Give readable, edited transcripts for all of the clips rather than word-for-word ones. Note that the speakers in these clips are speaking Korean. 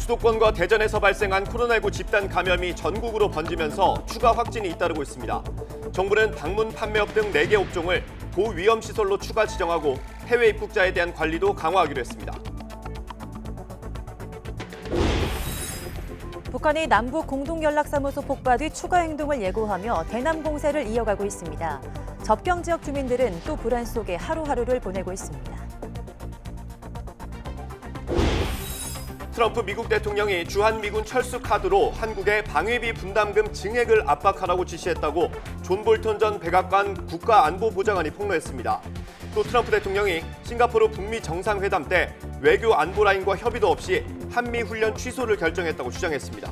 수도권과 대전에서 발생한 코로나19 집단 감염이 전국으로 번지면서 추가 확진이 잇따르고 있습니다. 정부는 방문 판매업 등 4개 업종을 고위험 시설로 추가 지정하고 해외 입국자에 대한 관리도 강화하기로 했습니다. 북한이 남북 공동연락사무소 폭파 뒤 추가 행동을 예고하며 대남 공세를 이어가고 있습니다. 접경 지역 주민들은 또 불안 속에 하루하루를 보내고 있습니다. 트럼프 미국 대통령이 주한미군 철수 카드로 한국의 방위비 분담금 증액을 압박하라고 지시했다고 존 볼턴 전 백악관 국가안보보좌관이 폭로했습니다. 또 트럼프 대통령이 싱가포르 북미 정상회담 때 외교 안보 라인과 협의도 없이 한미 훈련 취소를 결정했다고 주장했습니다.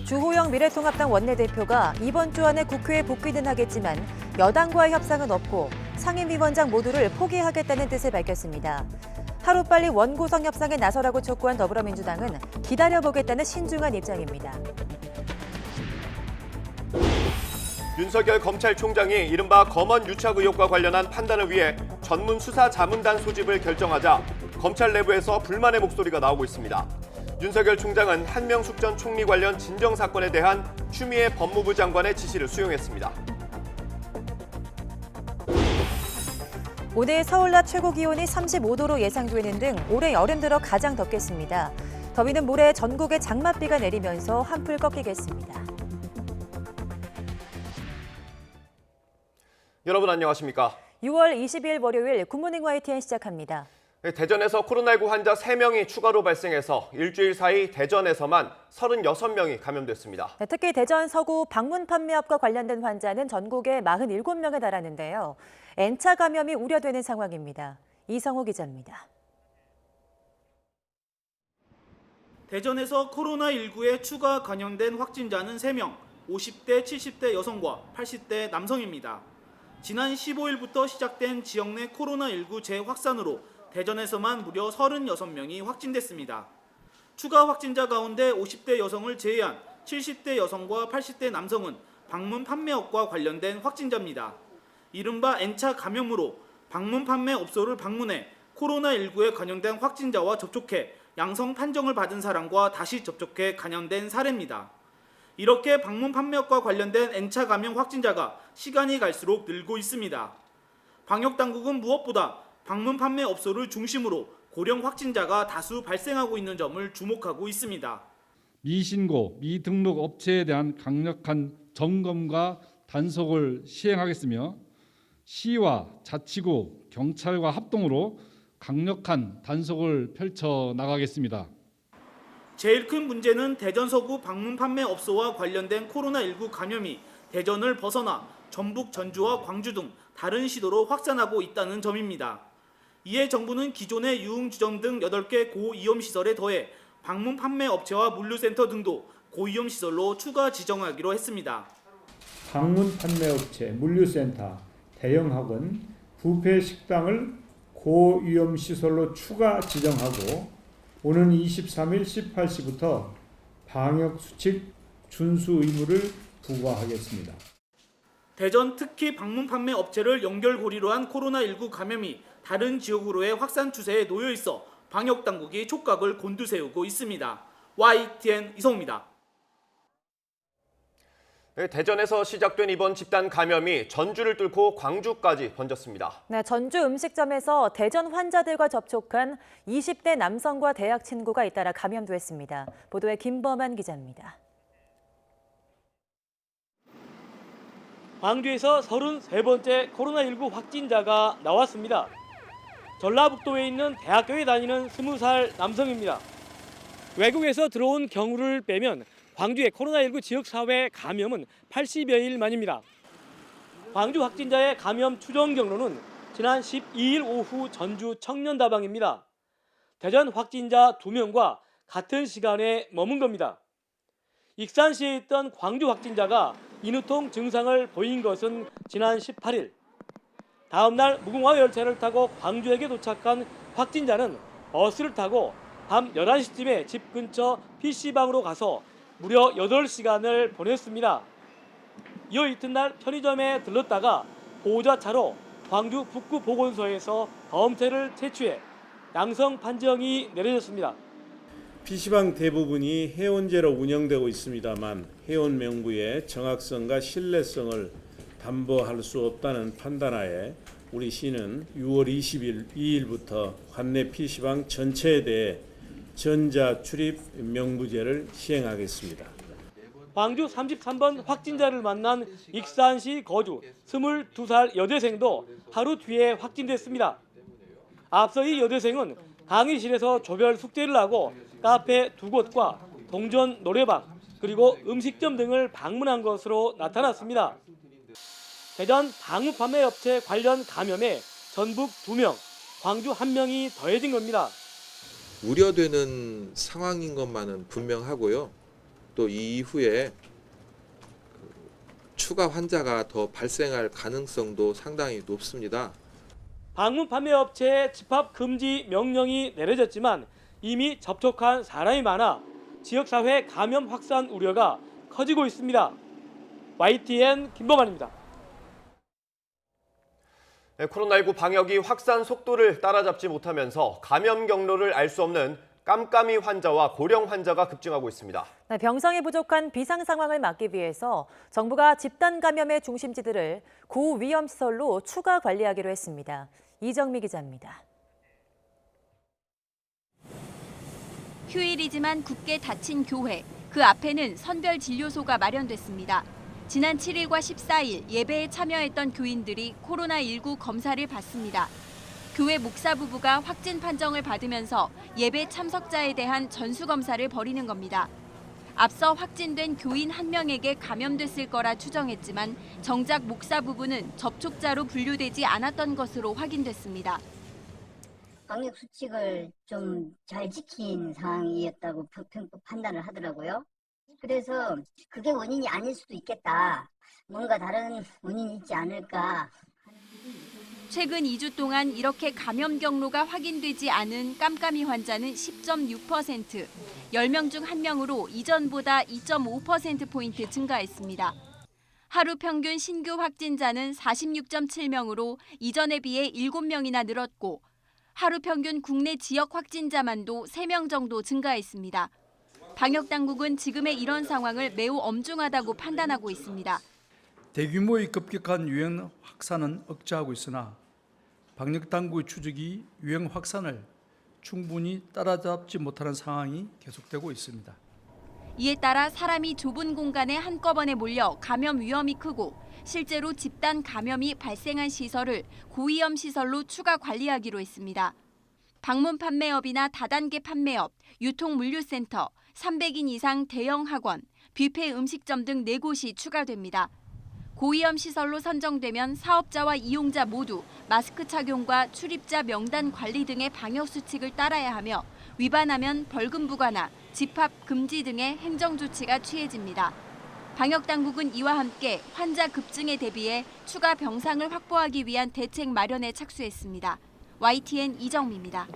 주호영 미래통합당 원내대표가 이번 주 안에 국회에 복귀는 하겠지만 여당과의 협상은 없고 상임위원장 모두를 포기하겠다는 뜻을 밝혔습니다. 하루빨리 원구성 협상에 나서라고 촉구한 더불어민주당은 기다려보겠다는 신중한 입장입니다. 윤석열 검찰총장이 이른바 검언 유착 의혹과 관련한 판단을 위해 전문 수사 자문단 소집을 결정하자 검찰 내부에서 불만의 목소리가 나오고 있습니다. 윤석열 총장은 한명숙 전 총리 관련 진정 사건에 대한 추미애 법무부 장관의 지시를 수용했습니다. 오늘 서울 낮 최고 기온이 35도로 예상되는 등 올해 여름 들어 가장 덥겠습니다. 더위는 모레 전국에 장맛비가 내리면서 한풀 꺾이겠습니다. 여러분 안녕하십니까? 6월 20일 월요일 굿모닝 YTN 시작합니다. 대전에서 코로나19 환자 3명이 추가로 발생해서 일주일 사이 대전에서만 36명이 감염됐습니다. 특히 대전 서구 방문 판매업과 관련된 환자는 전국에 47명에 달하는데요. N차 감염이 우려되는 상황입니다. 이성호 기자입니다. 대전에서 코로나19에 추가 감염된 확진자는 3명, 50대, 70대 여성과 80대 남성입니다. 지난 15일부터 시작된 지역 내 코로나19 재확산으로 대전에서만 무려 36명이 확진됐습니다. 추가 확진자 가운데 50대 여성을 제외한 70대 여성과 80대 남성은 방문 판매업과 관련된 확진자입니다. 이른바 N차 감염으로 방문 판매 업소를 방문해 코로나19에 감염된 확진자와 접촉해 양성 판정을 받은 사람과 다시 접촉해 감염된 사례입니다. 이렇게 방문 판매업과 관련된 N차 감염 확진자가 시간이 갈수록 늘고 있습니다. 방역당국은 무엇보다 방문 판매 업소를 중심으로 고령 확진자가 다수 발생하고 있는 점을 주목하고 있습니다. 미신고, 미등록 업체에 대한 강력한 점검과 단속을 시행하겠으며 시와 자치구, 경찰과 합동으로 강력한 단속을 펼쳐 나가겠습니다. 제일 큰 문제는 대전 서구 방문 판매 업소와 관련된 코로나19 감염이 대전을 벗어나 전북, 전주와 광주 등 다른 시도로 확산하고 있다는 점입니다. 이에 정부는 기존의 유흥주점 등 8개 고위험시설에 더해 방문 판매 업체와 물류센터 등도 고위험시설로 추가 지정하기로 했습니다. 방문 판매업체, 물류센터, 대형학원, 뷔페 식당을 고위험시설로 추가 지정하고 오는 23일 18시부터 방역수칙 준수 의무를 부과하겠습니다. 대전 특히 방문 판매 업체를 연결고리로 한 코로나19 감염이 다른 지역으로의 확산 추세에 놓여 있어 방역당국이 촉각을 곤두세우고 있습니다. YTN 이성호입니다. 대전에서 시작된 이번 집단 감염이 전주를 뚫고 광주까지 번졌습니다. 네, 전주 음식점에서 대전 환자들과 접촉한 20대 남성과 대학 친구가 잇따라 감염됐습니다. 보도에 김범한 기자입니다. 광주에서 33번째 코로나19 확진자가 나왔습니다. 전라북도에 있는 대학교에 다니는 20살 남성입니다. 외국에서 들어온 경우를 빼면 광주의 코로나19 지역사회 감염은 80여일 만입니다. 광주 확진자의 감염 추정 경로는 지난 12일 오후 전주 청년다방입니다. 대전 확진자 2명과 같은 시간에 머문 겁니다. 익산시에 있던 광주 확진자가 인후통 증상을 보인 것은 지난 18일. 다음 날 무궁화 열차를 타고 광주역에 도착한 확진자는 버스를 타고 밤 11시쯤에 집 근처 PC방으로 가서 무려 8시간을 보냈습니다. 이어 이튿날 편의점에 들렀다가 보호자차로 광주 북구보건소에서 검체를 채취해 양성 판정이 내려졌습니다. PC방 대부분이 해운제로 운영되고 있습니다만 해운 명부의 정확성과 신뢰성을 담보할 수 없다는 판단하에 우리 시는 6월 22일부터 관내 PC방 전체에 대해 전자 출입 명부제를 시행하겠습니다. 광주 33번 확진자를 만난 익산시 거주 22살 여대생도 하루 뒤에 확진됐습니다. 앞서 이 여대생은 강의실에서 조별 숙제를 하고 카페 2곳과 동전 노래방 그리고 음식점 등을 방문한 것으로 나타났습니다. 대전 방문 판매 업체 관련 감염에 전북 2명, 광주 1명이 더해진 겁니다. 우려되는 상황인 것만은 분명하고요. 또 이 이후에 추가 환자가 더 발생할 가능성도 상당히 높습니다. 방문 판매 업체에 집합 금지 명령이 내려졌지만 이미 접촉한 사람이 많아 지역사회 감염 확산 우려가 커지고 있습니다. YTN 김범환입니다. 네, 코로나19 방역이 확산 속도를 따라잡지 못하면서 감염 경로를 알 수 없는 깜깜이 환자와 고령 환자가 급증하고 있습니다. 네, 병상이 부족한 비상 상황을 막기 위해서 정부가 집단 감염의 중심지들을 고위험시설로 추가 관리하기로 했습니다. 이정미 기자입니다. 휴일이지만 굳게 닫힌 교회, 그 앞에는 선별 진료소가 마련됐습니다. 지난 7일과 14일 예배에 참여했던 교인들이 코로나19 검사를 받습니다. 교회 목사 부부가 확진 판정을 받으면서 예배 참석자에 대한 전수검사를 벌이는 겁니다. 앞서 확진된 교인 1명에게 감염됐을 거라 추정했지만 정작 목사 부부는 접촉자로 분류되지 않았던 것으로 확인됐습니다. 방역 수칙을 좀 잘 지킨 상황이었다고 판단을 하더라고요. 그래서 그게 원인이 아닐 수도 있겠다. 뭔가 다른 원인이 있지 않을까. 최근 2주 동안 이렇게 감염 경로가 확인되지 않은 깜깜이 환자는 10.6%, 10명 중 1명으로 이전보다 2.5%포인트 증가했습니다. 하루 평균 신규 확진자는 46.7명으로 이전에 비해 7명이나 늘었고 하루 평균 국내 지역 확진자만도 3명 정도 증가했습니다. 방역당국은 지금의 이런 상황을 매우 엄중하다고 판단하고 있습니다. 대규모의 급격한 유행 확산은 억제하고 있으나 방역당국의 추적이 유행 확산을 충분히 따라잡지 못하는 상황이 계속되고 있습니다. 이에 따라 사람이 좁은 공간에 한꺼번에 몰려 감염 위험이 크고 실제로 집단 감염이 발생한 시설을 고위험 시설로 추가 관리하기로 했습니다. 방문 판매업이나 다단계 판매업, 유통물류센터, 300인 이상 대형 학원, 뷔페 음식점 등 4곳이 추가됩니다. 고위험 시설로 선정되면 사업자와 이용자 모두 마스크 착용과 출입자 명단 관리 등의 방역 수칙을 따라야 하며 위반하면 벌금 부과나 집합 금지 등의 행정 조치가 취해집니다. 방역 당국은 이와 함께 환자 급증에 대비해 추가 병상을 확보하기 위한 대책 마련에 착수했습니다. YTN 이정미입니다.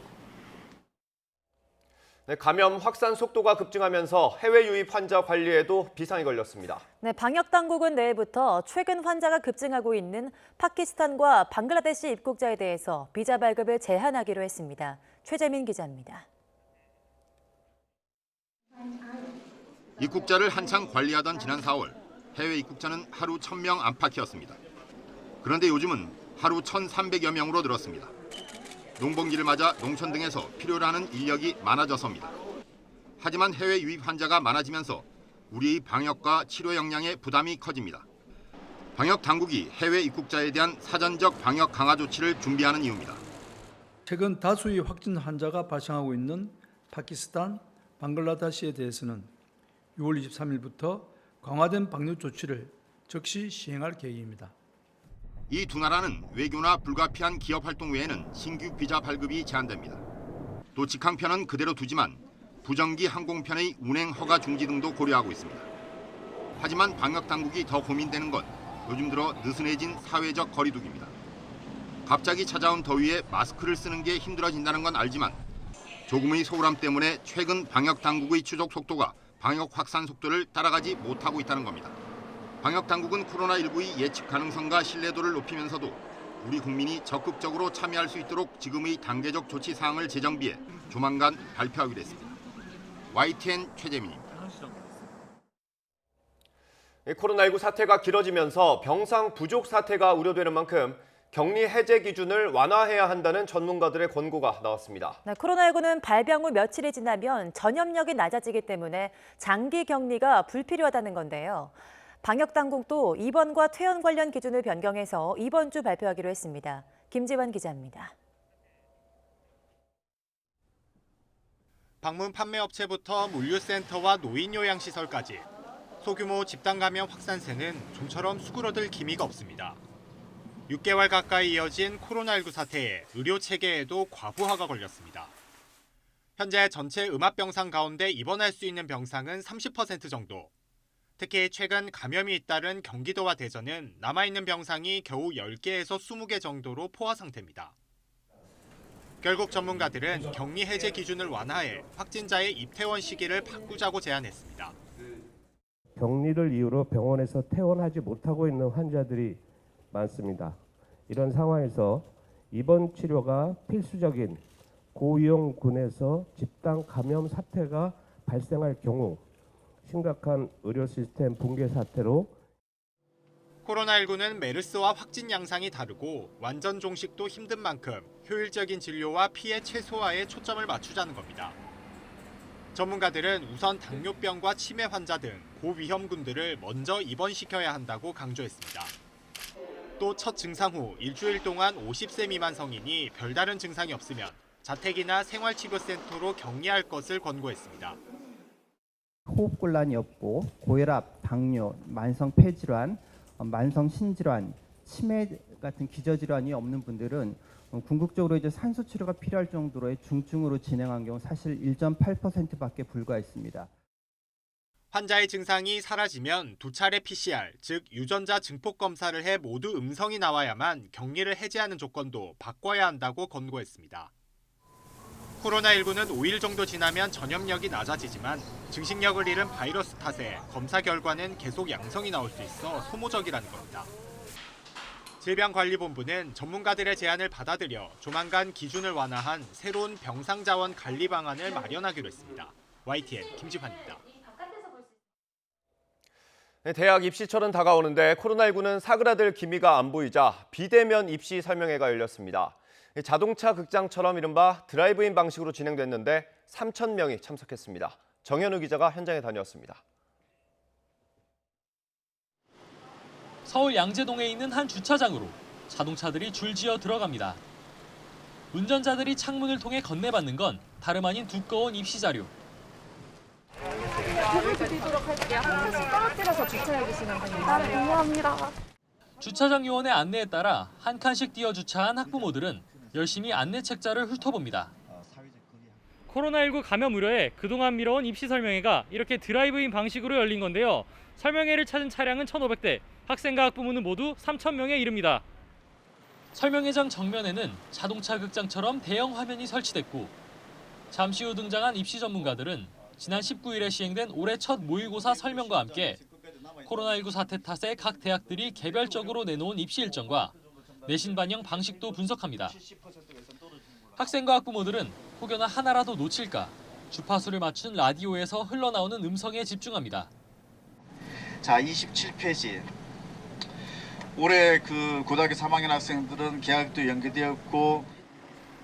네, 감염 확산 속도가 급증하면서 해외 유입 환자 관리에도 비상이 걸렸습니다. 네, 방역 당국은 내일부터 최근 환자가 급증하고 있는 파키스탄과 방글라데시 입국자에 대해서 비자 발급을 제한하기로 했습니다. 최재민 기자입니다. 입국자를 한창 관리하던 지난 4월, 해외 입국자는 하루 1,000명 안팎이었습니다. 그런데 요즘은 하루 1,300여 명으로 늘었습니다. 농번기를 맞아 농촌 등에서 필요로 하는 인력이 많아져서입니다. 하지만 해외 유입 환자가 많아지면서 우리의 방역과 치료 역량에 부담이 커집니다. 방역 당국이 해외 입국자에 대한 사전적 방역 강화 조치를 준비하는 이유입니다. 최근 다수의 확진 환자가 발생하고 있는 파키스탄, 방글라데시에 대해서는 6월 23일부터 강화된 방역 조치를 즉시 시행할 계획입니다. 이 두 나라는 외교나 불가피한 기업 활동 외에는 신규 비자 발급이 제한됩니다. 또 직항편은 그대로 두지만 부정기 항공편의 운행 허가 중지 등도 고려하고 있습니다. 하지만 방역 당국이 더 고민되는 건 요즘 들어 느슨해진 사회적 거리두기입니다. 갑자기 찾아온 더위에 마스크를 쓰는 게 힘들어진다는 건 알지만 조금의 소홀함 때문에 최근 방역 당국의 추적 속도가 방역 확산 속도를 따라가지 못하고 있다는 겁니다. 방역 당국은 코로나19의 예측 가능성과 신뢰도를 높이면서도 우리 국민이 적극적으로 참여할 수 있도록 지금의 단계적 조치 사항을 재정비해 조만간 발표하기로 했습니다. YTN 최재민입니다. 코로나19 사태가 길어지면서 병상 부족 사태가 우려되는 만큼 격리 해제 기준을 완화해야 한다는 전문가들의 권고가 나왔습니다. 코로나19는 발병 후 며칠이 지나면 전염력이 낮아지기 때문에 장기 격리가 불필요하다는 건데요. 방역당국도 입원과 퇴원 관련 기준을 변경해서 이번 주 발표하기로 했습니다. 김지환 기자입니다. 방문 판매업체부터 물류센터와 노인요양시설까지 소규모 집단 감염 확산세는 좀처럼 수그러들 기미가 없습니다. 6개월 가까이 이어진 코로나19 사태에 의료 체계에도 과부하가 걸렸습니다. 현재 전체 음압병상 가운데 입원할 수 있는 병상은 30% 정도. 특히 최근 감염이 잇따른 경기도와 대전은 남아있는 병상이 겨우 10개에서 20개 정도로 포화 상태입니다. 결국 전문가들은 격리 해제 기준을 완화해 확진자의 입퇴원 시기를 바꾸자고 제안했습니다. 격리를 이유로 병원에서 퇴원하지 못하고 있는 환자들이 많습니다. 이런 상황에서 입원 치료가 필수적인 고위험군에서 집단 감염 사태가 발생할 경우 심각한 의료 시스템 붕괴 사태로 코로나19는 메르스와 확진 양상이 다르고 완전 종식도 힘든 만큼 효율적인 진료와 피해 최소화에 초점을 맞추자는 겁니다. 전문가들은 우선 당뇨병과 치매 환자 등 고위험군들을 먼저 입원시켜야 한다고 강조했습니다. 또 첫 증상 후 일주일 동안 50세 미만 성인이 별다른 증상이 없으면 자택이나 생활치료센터로 격리할 것을 권고했습니다. 호흡곤란이 없고 고혈압, 당뇨, 만성 폐질환, 만성 신질환, 치매 같은 기저질환이 없는 분들은 궁극적으로 이제 산소 치료가 필요할 정도로의 중증으로 진행한 경우 사실 1.8%밖에 불과했습니다. 환자의 증상이 사라지면 2차례 PCR, 즉 유전자 증폭 검사를 해 모두 음성이 나와야만 격리를 해제하는 조건도 바꿔야 한다고 권고했습니다. 코로나19는 5일 정도 지나면 전염력이 낮아지지만 증식력을 잃은 바이러스 탓에 검사 결과는 계속 양성이 나올 수 있어 소모적이라는 겁니다. 질병관리본부는 전문가들의 제안을 받아들여 조만간 기준을 완화한 새로운 병상 자원 관리 방안을 마련하기로 했습니다. YTN 김지환입니다. 대학 입시철은 다가오는데 코로나19는 사그라들 기미가 안 보이자 비대면 입시 설명회가 열렸습니다. 자동차 극장처럼 이른바 드라이브인 방식으로 진행됐는데 3,000명이 참석했습니다. 정현우 기자가 현장에 다녀왔습니다. 서울 양재동에 있는 한 주차장으로 자동차들이 줄지어 들어갑니다. 운전자들이 창문을 통해 건네받는 건 다름 아닌 두꺼운 입시 자료. 여기서 뛰도록 할게요. 한 칸씩 떨어뜨려서 주차해 주시면 됩니다. 감사합니다. 주차장 요원의 안내에 따라 한 칸씩 띄어 주차한 학부모들은 열심히 안내 책자를 훑어봅니다. 코로나19 감염 우려에 그동안 미뤄온 입시 설명회가 이렇게 드라이브인 방식으로 열린 건데요. 설명회를 찾은 차량은 1,500대, 학생과 학부모는 모두 3,000명에 이릅니다. 설명회장 정면에는 자동차 극장처럼 대형 화면이 설치됐고 잠시 후 등장한 입시 전문가들은 지난 19일에 시행된 올해 첫 모의고사 설명과 함께 코로나19 사태 탓에 각 대학들이 개별적으로 내놓은 입시 일정과 내신 반영 방식도 분석합니다. 학생과 학부모들은 혹여나 하나라도 놓칠까 주파수를 맞춘 라디오에서 흘러나오는 음성에 집중합니다. 자, 27페이지. 올해 그 고등학교 3학년 학생들은 개학도 연기되었고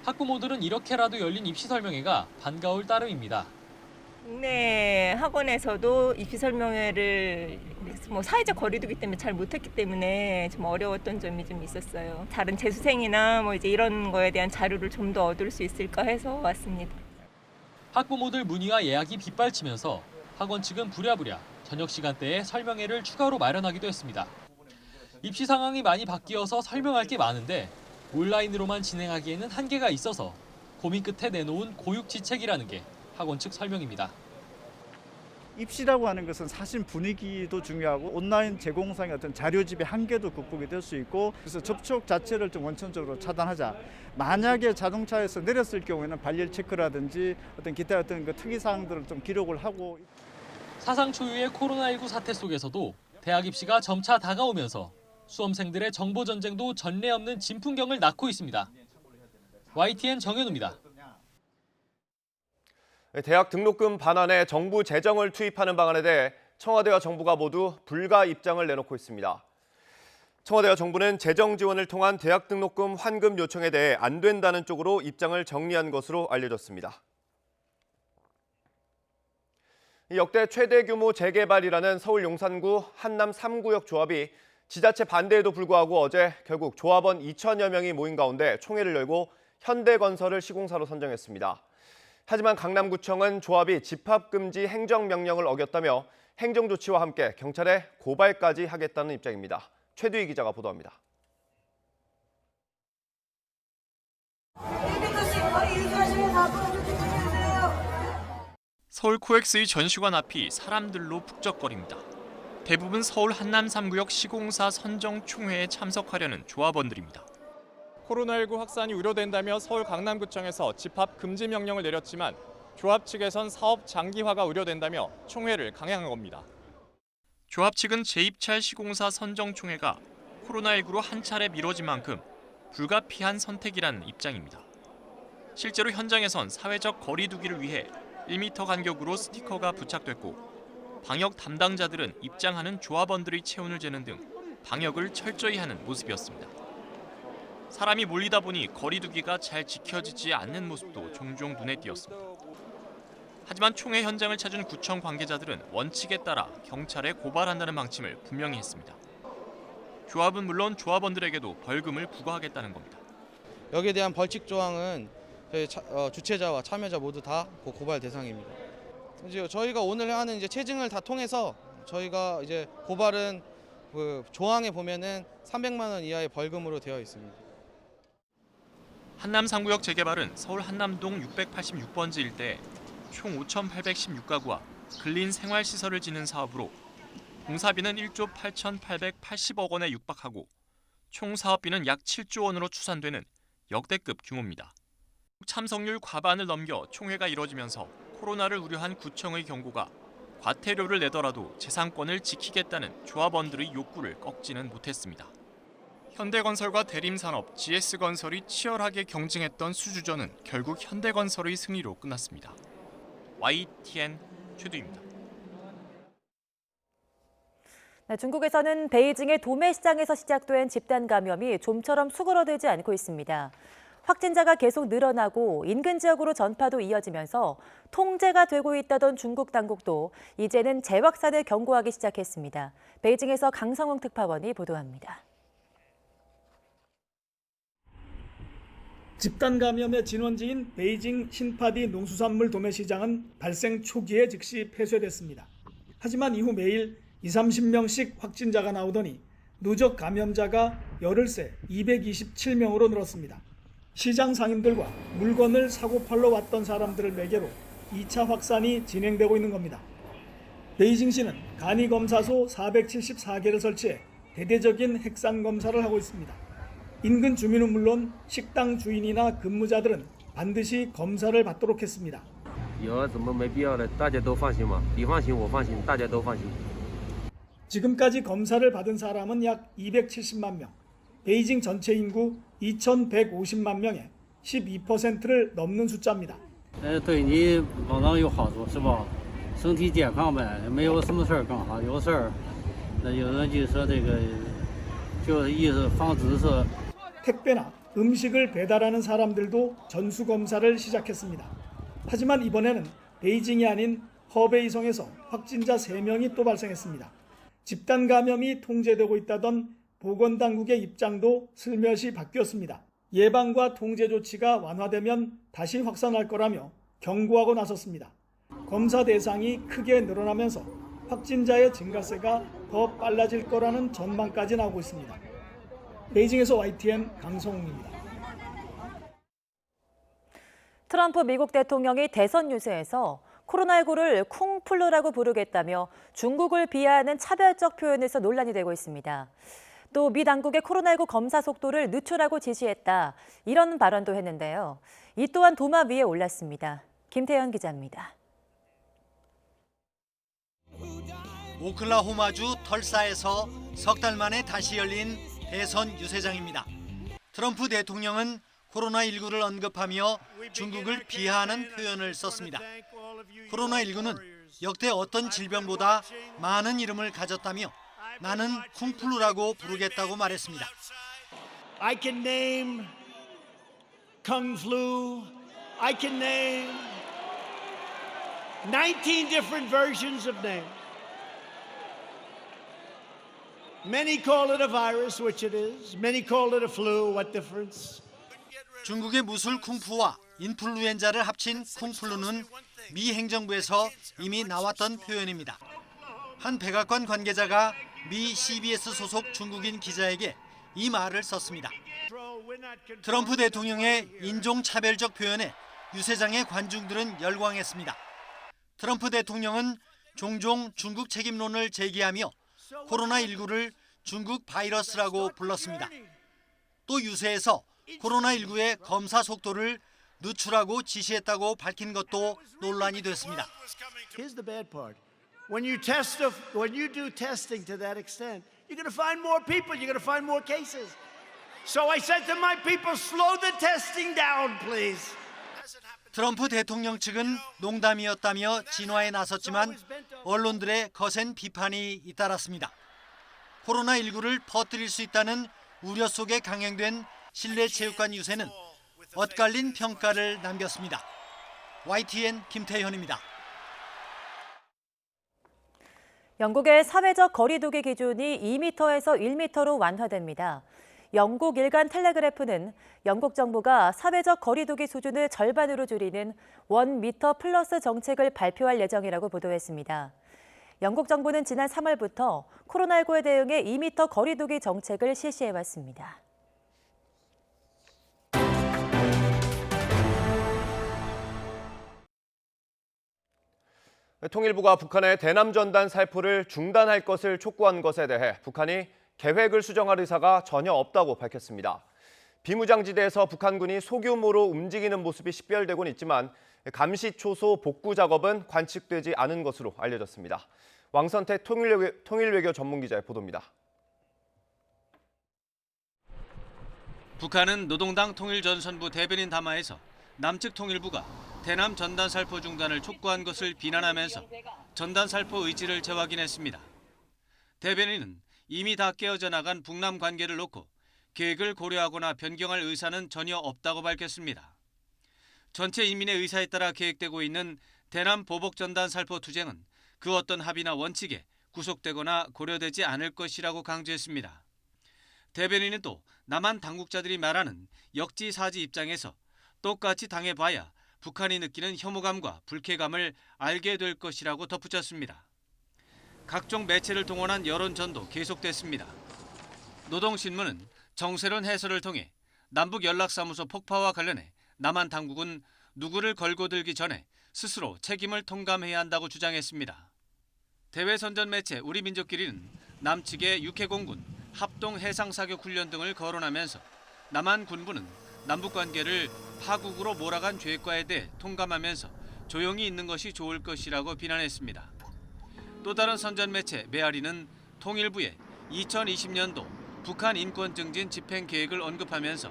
학부모들은 이렇게라도 열린 입시 설명회가 반가울 따름입니다. 국내 학원에서도 입시 설명회를 사회적 거리두기 때문에 잘 못했기 때문에 좀 어려웠던 점이 좀 있었어요. 다른 재수생이나 이제 이런 거에 대한 자료를 좀 더 얻을 수 있을까 해서 왔습니다. 학부모들 문의와 예약이 빗발치면서 학원 측은 부랴부랴 저녁 시간대에 설명회를 추가로 마련하기도 했습니다. 입시 상황이 많이 바뀌어서 설명할 게 많은데 온라인으로만 진행하기에는 한계가 있어서 고민 끝에 내놓은 고육지책이라는 게 학원 측 설명입니다. 입시라고 하는 것은 사실 분위기도 중요하고 온라인 제공상의 어떤 자료집의 한계도 극복이 될 수 있고 그래서 접촉 자체를 좀 원천적으로 차단하자. 만약에 자동차에서 내렸을 경우에는 발열 체크라든지 어떤 기타 어떤 그 특이 사항들을 좀 기록을 하고. 사상 초유의 코로나19 사태 속에서도 대학 입시가 점차 다가오면서 수험생들의 정보 전쟁도 전례 없는 진풍경을 낳고 있습니다. YTN 정현우입니다. 대학 등록금 반환에 정부 재정을 투입하는 방안에 대해 청와대와 정부가 모두 불가 입장을 내놓고 있습니다. 청와대와 정부는 재정 지원을 통한 대학 등록금 환급 요청에 대해 안 된다는 쪽으로 입장을 정리한 것으로 알려졌습니다. 역대 최대 규모 재개발이라는 서울 용산구 한남 3구역 조합이 지자체 반대에도 불구하고 어제 결국 조합원 2천여 명이 모인 가운데 총회를 열고 현대건설을 시공사로 선정했습니다. 하지만 강남구청은 조합이 집합금지 행정명령을 어겼다며 행정조치와 함께 경찰에 고발까지 하겠다는 입장입니다. 최두희 기자가 보도합니다. 서울 코엑스의 전시관 앞이 사람들로 북적거립니다. 대부분 서울 한남 3구역 시공사 선정 총회에 참석하려는 조합원들입니다. 코로나19 확산이 우려된다며 서울 강남구청에서 집합 금지 명령을 내렸지만 조합 측에선 사업 장기화가 우려된다며 총회를 강행한 겁니다. 조합 측은 재입찰 시공사 선정 총회가 코로나19로 한 차례 미뤄진 만큼 불가피한 선택이라는 입장입니다. 실제로 현장에선 사회적 거리 두기를 위해 1m 간격으로 스티커가 부착됐고 방역 담당자들은 입장하는 조합원들의 체온을 재는 등 방역을 철저히 하는 모습이었습니다. 사람이 몰리다 보니 거리 두기가 잘 지켜지지 않는 모습도 종종 눈에 띄었습니다. 하지만 총회 현장을 찾은 구청 관계자들은 원칙에 따라 경찰에 고발한다는 방침을 분명히 했습니다. 조합은 물론 조합원들에게도 벌금을 부과하겠다는 겁니다. 여기에 대한 벌칙 조항은 주최자와 참여자 모두 다 고발 대상입니다. 이제 저희가 오늘 하는 이제 체증을 다 통해서 저희가 이제 고발은 그 조항에 보면은 300만 원 이하의 벌금으로 되어 있습니다. 한남 3구역 재개발은 서울 한남동 686번지 일대에 총 5,816가구와 근린 생활시설을 짓는 사업으로 공사비는 1조 8,880억 원에 육박하고 총 사업비는 약 7조 원으로 추산되는 역대급 규모입니다. 참석률 과반을 넘겨 총회가 이뤄지면서 코로나를 우려한 구청의 경고가 과태료를 내더라도 재산권을 지키겠다는 조합원들의 욕구를 꺾지는 못했습니다. 현대건설과 대림산업, GS건설이 치열하게 경쟁했던 수주전은 결국 현대건설의 승리로 끝났습니다. YTN 최두입니다. 중국에서는 베이징의 도매시장에서 시작된 집단 감염이 좀처럼 수그러들지 않고 있습니다. 확진자가 계속 늘어나고 인근 지역으로 전파도 이어지면서 통제가 되고 있다던 중국 당국도 이제는 재확산을 경고하기 시작했습니다. 베이징에서 강성웅 특파원이 보도합니다. 집단 감염의 진원지인 베이징 신파디 농수산물 도매시장은 발생 초기에 즉시 폐쇄됐습니다. 하지만 이후 매일 20-30명씩 확진자가 나오더니 누적 감염자가 열흘새 227명으로 늘었습니다. 시장 상인들과 물건을 사고 팔러 왔던 사람들을 매개로 2차 확산이 진행되고 있는 겁니다. 베이징시는 간이검사소 474개를 설치해 대대적인 핵산 검사를 하고 있습니다. 인근 주민은 물론 식당 주인이나 근무자들은 반드시 검사를 받도록 했습니다. 지금까지 검사를 받은 사람은 약 270만 명, 베이징 전체 인구 2,150만 명의 12%를 넘는 숫자입니다. 对你往当有好处是吧？身体健康呗，没有什么事儿更好。有事儿，那有人就说这个，就意思防止是。 택배나 음식을 배달하는 사람들도 전수 검사를 시작했습니다. 하지만 이번에는 베이징이 아닌 허베이성에서 확진자 3명이 또 발생했습니다. 집단 감염이 통제되고 있다던 보건당국의 입장도 슬며시 바뀌었습니다. 예방과 통제 조치가 완화되면 다시 확산할 거라며 경고하고 나섰습니다. 검사 대상이 크게 늘어나면서 확진자의 증가세가 더 빨라질 거라는 전망까지 나오고 있습니다. 베이징에서 YTN 강성웅입니다. 트럼프 미국 대통령이 대선 유세에서 코로나19를 쿵플루라고 부르겠다며 중국을 비하하는 차별적 표현에서 논란이 되고 있습니다. 또 미 당국의 코로나19 검사 속도를 늦추라고 지시했다. 이런 발언도 했는데요. 이 또한 도마 위에 올랐습니다. 김태현 기자입니다. 오클라호마주 털사에서 석 달 만에 다시 열린 대선 유세장입니다. 트럼프 대통령은 코로나19를 언급하며 중국을 비하하는 표현을 썼습니다. 코로나19는 역대 어떤 질병보다 많은 이름을 가졌다며 나는 쿵플루라고 부르겠다고 말했습니다. I can name Kung Flu. I can name 19 different versions of names. Many call it a virus, which it is. Many call it a flu. What difference? 중국의 무술 쿵푸와 인플루엔자를 합친 쿵플루는 미 행정부에서 이미 나왔던 표현입니다. 한 백악관 관계자가 미 CBS 소속 중국인 기자에게 이 말을 썼습니다. 트럼프 대통령의 인종차별적 표현에 유세장의 관중들은 열광했습니다. 트럼프 대통령은 종종 중국 책임론을 제기하며 코로나19를 중국 바이러스라고 불렀습니다. 또 유세에서 코로나19의 검사 속도를 늦추라고 지시했다고 밝힌 것도 논란이 됐습니다. Here's the bad part. When you do testing to that extent, you're going to find more people. You're going to find more cases. So I said to my people, slow the testing down, please. 트럼프 대통령 측은 농담이었다며 진화에 나섰지만 언론들의 거센 비판이 잇따랐습니다. 코로나19를 퍼뜨릴 수 있다는 우려 속에 강행된 실내 체육관 유세는 엇갈린 평가를 남겼습니다. YTN 김태현입니다. 영국의 사회적 거리두기 기준이 2m에서 1m로 완화됩니다. 영국 일간 텔레그래프는 영국 정부가 사회적 거리두기 수준을 절반으로 줄이는 1m 플러스 정책을 발표할 예정이라고 보도했습니다. 영국 정부는 지난 3월부터 코로나19에 대응해 2m 거리두기 정책을 실시해왔습니다. 통일부가 북한의 대남 전단 살포를 중단할 것을 촉구한 것에 대해 북한이 계획을 수정할 의사가 전혀 없다고 밝혔습니다. 비무장지대에서 북한군이 소규모로 움직이는 모습이 식별되곤 있지만 감시초소 복구 작업은 관측되지 않은 것으로 알려졌습니다. 왕선택 통일외교 전문기자의 보도입니다. 북한은 노동당 통일전선부 대변인 담화에서 남측 통일부가 대남 전단 살포 중단을 촉구한 것을 비난하면서 전단 살포 의지를 재확인했습니다. 대변인은 이미 다 깨어져 나간 북남 관계를 놓고 계획을 고려하거나 변경할 의사는 전혀 없다고 밝혔습니다. 전체 인민의 의사에 따라 계획되고 있는 대남 보복 전단 살포 투쟁은 그 어떤 합의나 원칙에 구속되거나 고려되지 않을 것이라고 강조했습니다. 대변인은 또 남한 당국자들이 말하는 역지사지 입장에서 똑같이 당해봐야 북한이 느끼는 혐오감과 불쾌감을 알게 될 것이라고 덧붙였습니다. 각종 매체를 동원한 여론전도 계속됐습니다. 노동신문은 정세론 해설을 통해 남북연락사무소 폭파와 관련해 남한 당국은 누구를 걸고 들기 전에 스스로 책임을 통감해야 한다고 주장했습니다. 대외선전 매체 우리민족끼리는 남측의 육해공군, 합동해상사격훈련 등을 거론하면서 남한 군부는 남북관계를 파국으로 몰아간 죄과에 대해 통감하면서 조용히 있는 것이 좋을 것이라고 비난했습니다. 또 다른 선전 매체 메아리는 통일부의 2020년도 북한 인권 증진 집행 계획을 언급하면서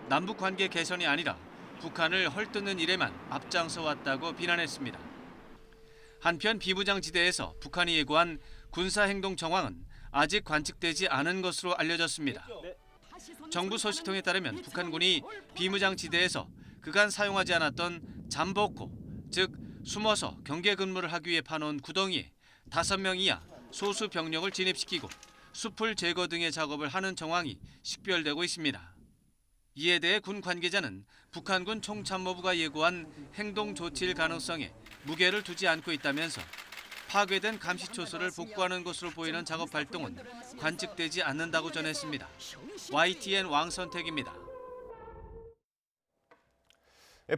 남북 관계 개선이 아니라 북한을 헐뜯는 일에만 앞장서 왔다고 비난했습니다. 한편 비무장지대에서 북한이 예고한 군사행동 정황은 아직 관측되지 않은 것으로 알려졌습니다. 정부 소식통에 따르면 북한군이 비무장지대에서 그간 사용하지 않았던 잠복호, 즉 숨어서 경계 근무를 하기 위해 파놓은 구덩이에 5명 이하 소수 병력을 진입시키고 숲을 제거 등의 작업을 하는 정황이 식별되고 있습니다. 이에 대해 군 관계자는 북한군 총참모부가 예고한 행동 조치일 가능성에 무게를 두지 않고 있다면서 파괴된 감시초소를 복구하는 것으로 보이는 작업 활동은 관측되지 않는다고 전했습니다. YTN 왕선택입니다.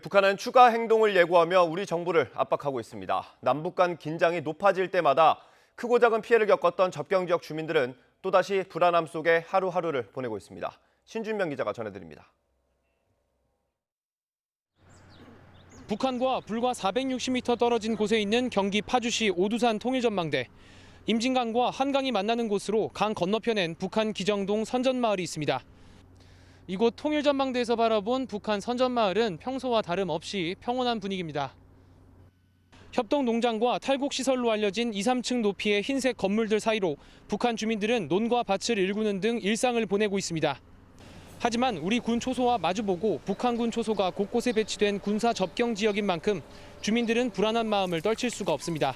북한은 추가 행동을 예고하며 우리 정부를 압박하고 있습니다. 남북 간 긴장이 높아질 때마다 크고 작은 피해를 겪었던 접경 지역 주민들은 또다시 불안함 속에 하루하루를 보내고 있습니다. 신준명 기자가 전해드립니다. 북한과 불과 460m 떨어진 곳에 있는 경기 파주시 오두산 통일전망대. 임진강과 한강이 만나는 곳으로 강 건너편엔 북한 기정동 선전마을이 있습니다. 이곳 통일전망대에서 바라본 북한 선전마을은 평소와 다름없이 평온한 분위기입니다. 협동농장과 탈곡시설로 알려진 2, 3층 높이의 흰색 건물들 사이로 북한 주민들은 논과 밭을 일구는 등 일상을 보내고 있습니다. 하지만 우리 군 초소와 마주보고 북한군 초소가 곳곳에 배치된 군사 접경 지역인 만큼 주민들은 불안한 마음을 떨칠 수가 없습니다.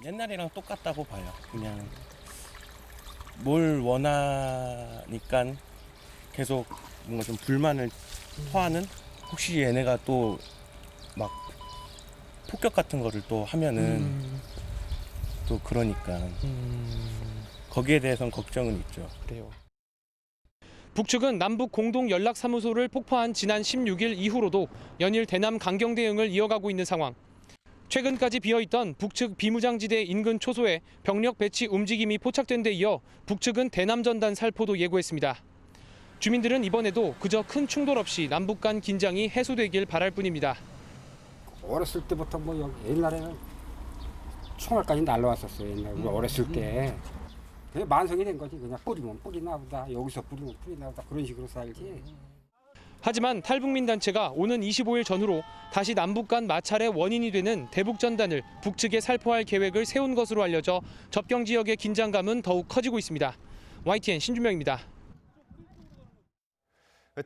옛날이랑 똑같다고 봐요. 그냥 뭘 원하니까 계속 뭔가 좀 불만을 토하는, 혹시 얘네가 또 막 폭격 같은 거를 또 하면은 또 그러니까 거기에 대해서는 걱정은 있죠. 그래요. 북측은 남북 공동 연락사무소를 폭파한 지난 16일 이후로도 연일 대남 강경 대응을 이어가고 있는 상황. 최근까지 비어있던 북측 비무장지대 인근 초소에 병력 배치 움직임이 포착된 데 이어 북측은 대남 전단 살포도 예고했습니다. 주민들은 이번에도 그저 큰 충돌 없이 남북 간 긴장이 해소되길 바랄 뿐입니다. 어렸을 때부터 뭐 여기 옛날에는 총알까지 날라왔었어요. 옛날에 우리 어렸을 때. 그냥 만성이 된 거지. 그냥 뿌리면 뿌리 나보다, 여기서 뿌리면 뿌리 나보다, 그런 식으로 살지. 하지만 탈북민 단체가 오는 25일 전후로 다시 남북 간 마찰의 원인이 되는 대북전단을 북측에 살포할 계획을 세운 것으로 알려져 접경 지역의 긴장감은 더욱 커지고 있습니다. YTN 신준명입니다.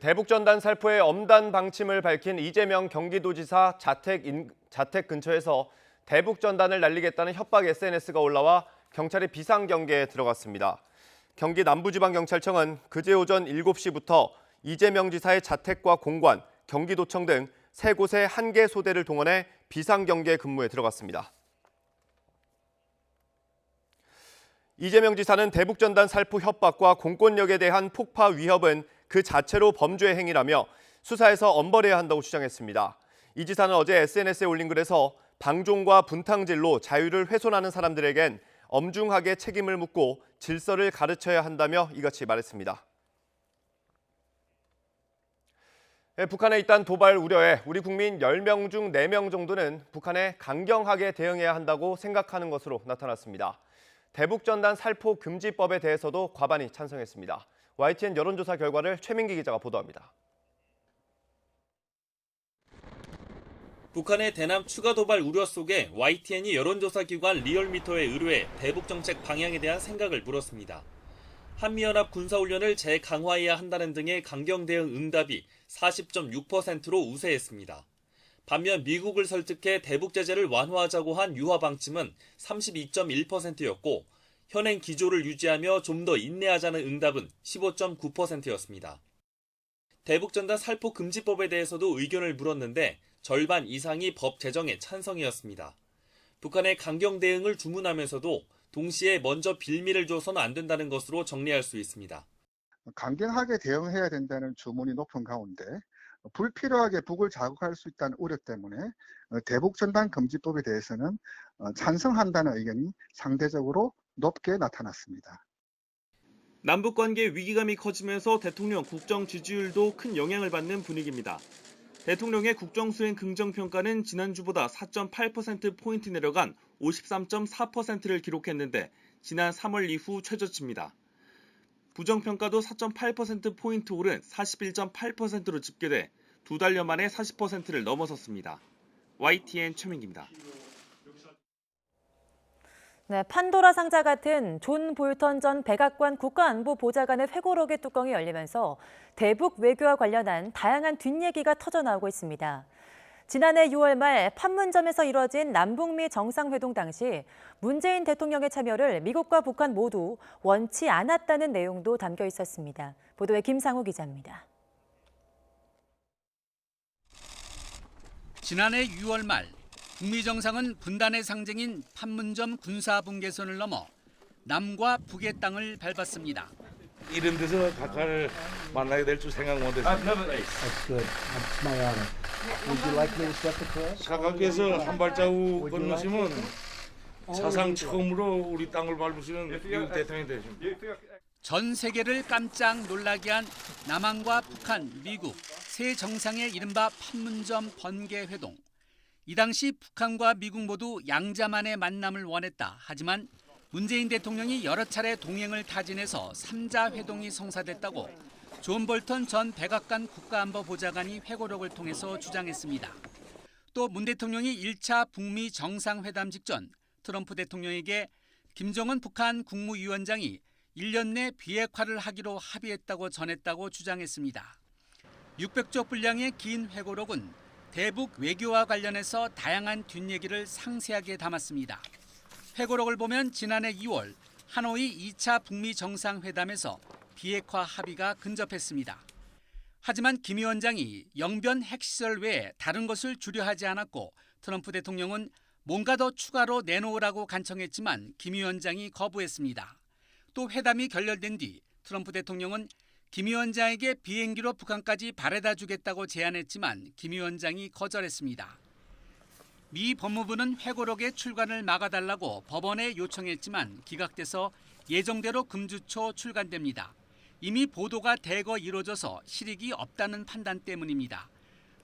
대북전단 살포의 엄단 방침을 밝힌 이재명 경기도지사 자택 근처에서 대북전단을 날리겠다는 협박 SNS가 올라와 경찰이 비상경계에 들어갔습니다. 경기 남부지방경찰청은 그제 오전 7시부터 이재명 지사의 자택과 공관, 경기도청 등 3곳의 1개 소대를 동원해 비상경계 근무에 들어갔습니다. 이재명 지사는 대북전단 살포 협박과 공권력에 대한 폭파 위협은 그 자체로 범죄 행위라며 수사에서 엄벌해야 한다고 주장했습니다. 이 지사는 어제 SNS에 올린 글에서 방종과 분탕질로 자유를 훼손하는 사람들에겐 엄중하게 책임을 묻고 질서를 가르쳐야 한다며 이같이 말했습니다. 북한의 잇단 도발 우려에 우리 국민 10명 중 4명 정도는 북한에 강경하게 대응해야 한다고 생각하는 것으로 나타났습니다. 대북전단 살포 금지법에 대해서도 과반이 찬성했습니다. YTN 여론조사 결과를 최민기 기자가 보도합니다. 북한의 대남 추가 도발 우려 속에 YTN이 여론조사 기관 리얼미터에 의뢰해 대북 정책 방향에 대한 생각을 물었습니다. 한미연합 군사훈련을 재강화해야 한다는 등의 강경 대응 응답이 40.6%로 우세했습니다. 반면 미국을 설득해 대북 제재를 완화하자고 한 유화 방침은 32.1%였고 현행 기조를 유지하며 좀 더 인내하자는 응답은 15.9%였습니다. 대북전단 살포 금지법에 대해서도 의견을 물었는데 절반 이상이 법 제정에 찬성이었습니다. 북한의 강경 대응을 주문하면서도 동시에 먼저 빌미를 줘서는 안 된다는 것으로 정리할 수 있습니다. 강경하게 대응해야 된다는 주문이 높은 가운데 불필요하게 북을 자극할 수 있다는 우려 때문에 대북전단 금지법에 대해서는 찬성한다는 의견이 상대적으로 높게 나타났습니다. 남북관계 위기감이 커지면서 대통령 국정 지지율도 큰 영향을 받는 분위기입니다. 대통령의 국정수행 긍정평가는 지난주보다 4.8%포인트 내려간 53.4%를 기록했는데 지난 3월 이후 최저치입니다. 부정평가도 4.8%포인트 오른 41.8%로 집계돼 2달여 만에 40%를 넘어섰습니다. YTN 최민기입니다. 네, 판도라 상자 같은 존 볼턴 전 백악관 국가안보보좌관의 회고록의 뚜껑이 열리면서 대북 외교와 관련한 다양한 뒷얘기가 터져나오고 있습니다. 지난해 6월 말 판문점에서 이뤄진 남북미 정상회동 당시 문재인 대통령의 참여를 미국과 북한 모두 원치 않았다는 내용도 담겨 있었습니다. 보도에 김상우 기자입니다. 지난해 6월 말 북미 정상은 분단의 상징인 판문점 군사분계선을 넘어 남과 북의 땅을 밟았습니다. 이런 데서 각하를 만나게 될 줄 생각 못했습니다. 각하께서 한 발자국 건너시면 사상 처음으로 우리 땅을 밟으시는 미국 대통령이 되십니다. 전 세계를 깜짝 놀라게 한 남한과 북한, 미국 세 정상의 이른바 판문점 번개회동. 이 당시 북한과 미국 모두 양자만의 만남을 원했다. 하지만 문재인 대통령이 여러 차례 동행을 타진해서 3자 회동이 성사됐다고 존 볼턴 전 백악관 국가안보보좌관이 회고록을 통해서 주장했습니다. 또 문 대통령이 1차 북미 정상회담 직전 트럼프 대통령에게 김정은 북한 국무위원장이 1년 내 비핵화를 하기로 합의했다고 전했다고 주장했습니다. 600조 분량의 긴 회고록은 대북 외교와 관련해서 다양한 뒷얘기를 상세하게 담았습니다. 회고록을 보면 지난해 2월 하노이 2차 북미 정상회담에서 비핵화 합의가 근접했습니다. 하지만 김 위원장이 영변 핵시설 외에 다른 것을 주려하지 않았고 트럼프 대통령은 뭔가 더 추가로 내놓으라고 간청했지만 김 위원장이 거부했습니다. 또 회담이 결렬된 뒤 트럼프 대통령은 김 위원장에게 비행기로 북한까지 바래다 주겠다고 제안했지만 김 위원장이 거절했습니다. 미 법무부는 회고록의 출간을 막아달라고 법원에 요청했지만 기각돼서 예정대로 금주 초 출간됩니다. 이미 보도가 대거 이루어져서 실익이 없다는 판단 때문입니다.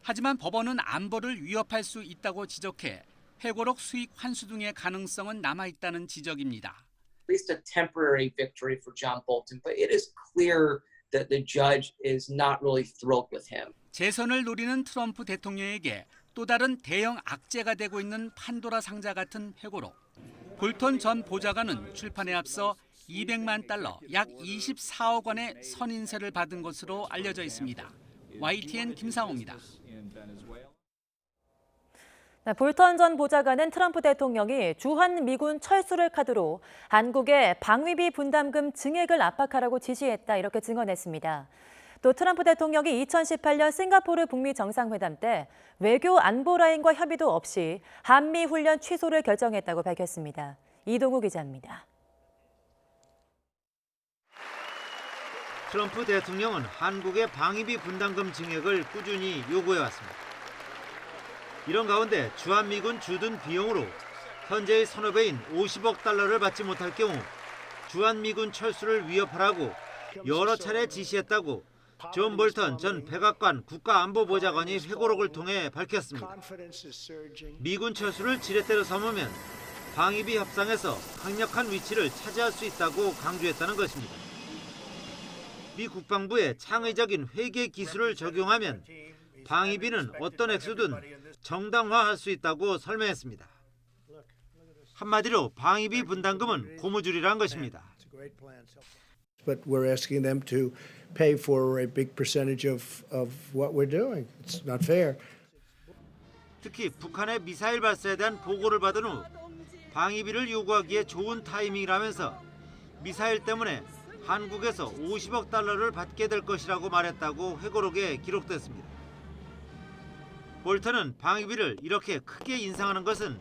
하지만 법원은 안보를 위협할 수 있다고 지적해 회고록 수익 환수 등의 가능성은 남아있다는 지적입니다. At least a temporary victory for John Bolton, but it is clear that the judge is not really thrilled with him. 재선을 노리는 트럼프 대통령에게 또 다른 대형 악재가 되고 있는 판도라 상자 같은 회고록. 볼턴 전 보좌관은 출판에 앞서 200만 달러, 약 24억 원의 선인세를 받은 것으로 알려져 있습니다. YTN 김상호입니다. 볼턴 전 보좌관은 트럼프 대통령이 주한 미군 철수를 카드로 한국의 방위비 분담금 증액을 압박하라고 지시했다 이렇게 증언했습니다. 또 트럼프 대통령이 2018년 싱가포르 북미 정상회담 때 외교 안보 라인과 협의도 없이 한미 훈련 취소를 결정했다고 밝혔습니다. 이동우 기자입니다. 트럼프 대통령은 한국의 방위비 분담금 증액을 꾸준히 요구해왔습니다. 이런 가운데 주한미군 주둔 비용으로 현재의 선후배인 50억 달러를 받지 못할 경우 주한미군 철수를 위협하라고 여러 차례 지시했다고 존 볼턴 전 백악관 국가안보보좌관이 회고록을 통해 밝혔습니다. 미군 철수를 지렛대로 삼으면 방위비 협상에서 강력한 위치를 차지할 수 있다고 강조했다는 것입니다. 미 국방부의 창의적인 회계 기술을 적용하면 방위비는 어떤 액수든 정당화할 수 있다고 설명했습니다. 한마디로 방위비 분담금은 고무줄이란 것입니다. But we're asking them to pay for a big percentage of what we're doing. It's not fair. 특히 북한의 미사일 발사에 대한 보고를 받은 후 방위비를 요구하기에 좋은 타이밍이라면서 미사일 때문에 한국에서 50억 달러를 받게 될 것이라고 말했다고 회고록에 기록됐습니다. 볼턴은 방위비를 이렇게 크게 인상하는 것은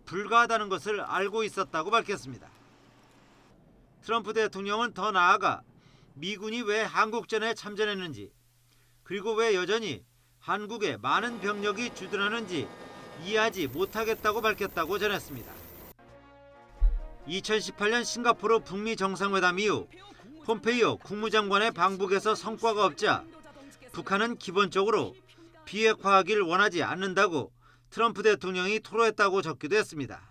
불가하다는 것을 알고 있었다고 밝혔습니다. 트럼프 대통령은 더 나아가 미군이 왜 한국전에 참전했는지 그리고 왜 여전히 한국에 많은 병력이 주둔하는지 이해하지 못하겠다고 밝혔다고 전했습니다. 2018년 싱가포르 북미 정상회담 이후 폼페이오 국무장관의 방북에서 성과가 없자 북한은 기본적으로 비핵화하길 원하지 않는다고 트럼프 대통령이 토로했다고 적기도 했습니다.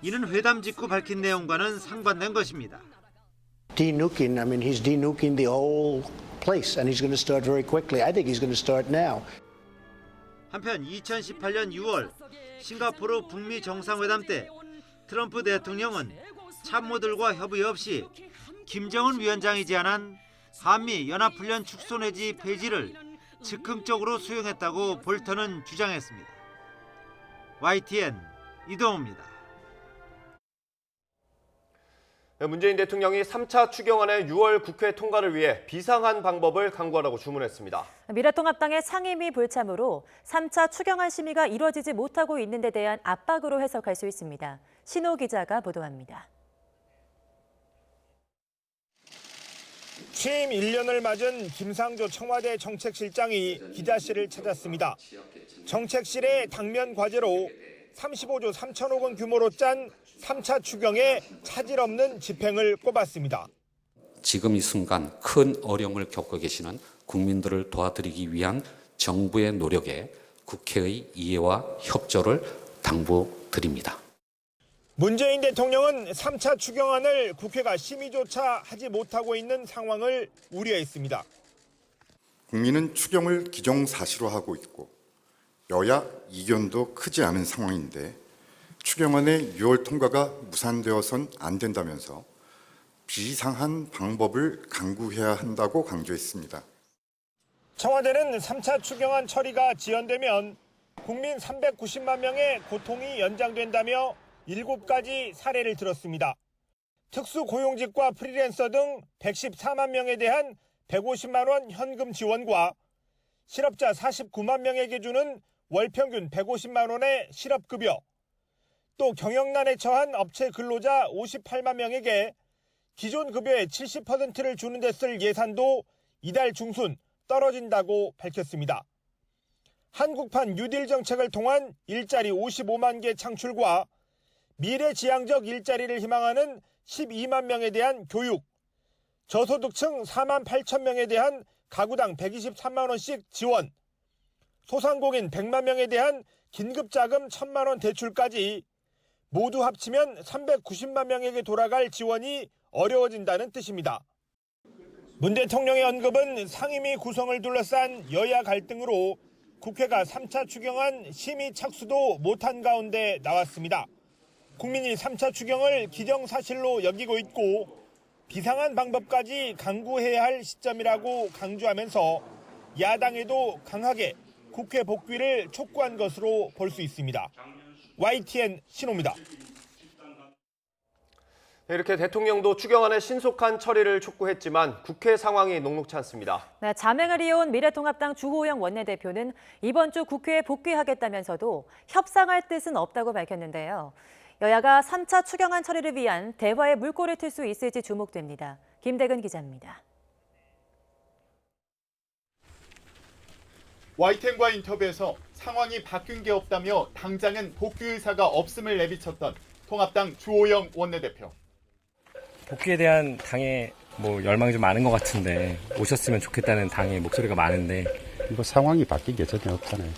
이는 회담 직후 밝힌 내용과는 상반된 것입니다. Denuking, I mean, he's denuking the whole place, and he's going to start very quickly. I think he's going to start now. 한편 2018년 6월 싱가포르 북미 정상회담 때 트럼프 대통령은 참모들과 협의 없이 김정은 위원장이 제안한 한미 연합훈련 축소 내지 폐지를 즉흥적으로 수용했다고 볼턴은 주장했습니다. YTN 이동호입니다. 문재인 대통령이 3차 추경안의 6월 국회 통과를 위해 비상한 방법을 강구하라고 주문했습니다. 미래통합당의 상임위 불참으로 3차 추경안 심의가 이루어지지 못하고 있는 데 대한 압박으로 해석할 수 있습니다. 신호 기자가 보도합니다. 취임 1년을 맞은 김상조 청와대 정책실장이 기자실을 찾았습니다. 정책실의 당면 과제로 35조 3천억 원 규모로 짠 3차 추경에 차질 없는 집행을 꼽았습니다. 지금 이 순간 큰 어려움을 겪고 계시는 국민들을 도와드리기 위한 정부의 노력에 국회의 이해와 협조를 당부드립니다. 문재인 대통령은 3차 추경안을 국회가 심의조차 하지 못하고 있는 상황을 우려했습니다. 국민은 추경을 기정사실화하고 있고 여야 이견도 크지 않은 상황인데 추경안의 6월 통과가 무산되어선 안 된다면서 비상한 방법을 강구해야 한다고 강조했습니다. 청와대는 3차 추경안 처리가 지연되면 국민 390만 명의 고통이 연장된다며 7가지 사례를 들었습니다. 특수고용직과 프리랜서 등 114만 명에 대한 150만 원 현금 지원과 실업자 49만 명에게 주는 월 평균 150만 원의 실업급여, 또 경영난에 처한 업체 근로자 58만 명에게 기존 급여의 70%를 주는 데 쓸 예산도 이달 중순 떨어진다고 밝혔습니다. 한국판 뉴딜 정책을 통한 일자리 55만 개 창출과 미래지향적 일자리를 희망하는 12만 명에 대한 교육, 저소득층 4만 8천 명에 대한 가구당 123만 원씩 지원, 소상공인 100만 명에 대한 긴급자금 1,000만 원 대출까지 모두 합치면 390만 명에게 돌아갈 지원이 어려워진다는 뜻입니다. 문 대통령의 언급은 상임위 구성을 둘러싼 여야 갈등으로 국회가 3차 추경안 심의 착수도 못한 가운데 나왔습니다. 국민이 3차 추경을 기정사실로 여기고 있고 비상한 방법까지 강구해야 할 시점이라고 강조하면서 야당에도 강하게 국회 복귀를 촉구한 것으로 볼 수 있습니다. YTN 신호입니다. 이렇게 대통령도 추경안의 신속한 처리를 촉구했지만 국회 상황이 녹록치 않습니다. 네, 자맹을 이어온 미래통합당 주호영 원내대표는 이번 주 국회에 복귀하겠다면서도 협상할 뜻은 없다고 밝혔는데요. 여야가 3차 추경안 처리를 위한 대화의 물꼬를 틀 수 있을지 주목됩니다. 김대근 기자입니다. YTN과 인터뷰에서 상황이 바뀐 게 없다며 당장은 복귀 의사가 없음을 내비쳤던 통합당 주호영 원내대표. 복귀에 대한 당의 열망이 좀 많은 것 같은데 오셨으면 좋겠다는 당의 목소리가 많은데 상황이 바뀐 게 전혀 없잖아요.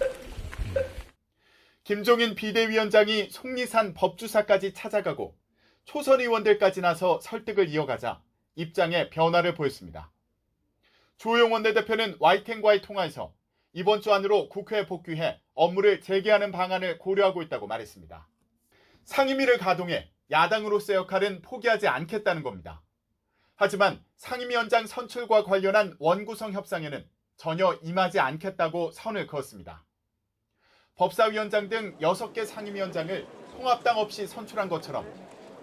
김종인 비대위원장이 속리산 법주사까지 찾아가고 초선 의원들까지 나서 설득을 이어가자 입장에 변화를 보였습니다. 주호영 원내대표는 YTN과의 통화에서 이번 주 안으로 국회에 복귀해 업무를 재개하는 방안을 고려하고 있다고 말했습니다. 상임위를 가동해 야당으로서의 역할은 포기하지 않겠다는 겁니다. 하지만 상임위원장 선출과 관련한 원구성 협상에는 전혀 임하지 않겠다고 선을 그었습니다. 법사위원장 등 6개 상임위원장을 통합당 없이 선출한 것처럼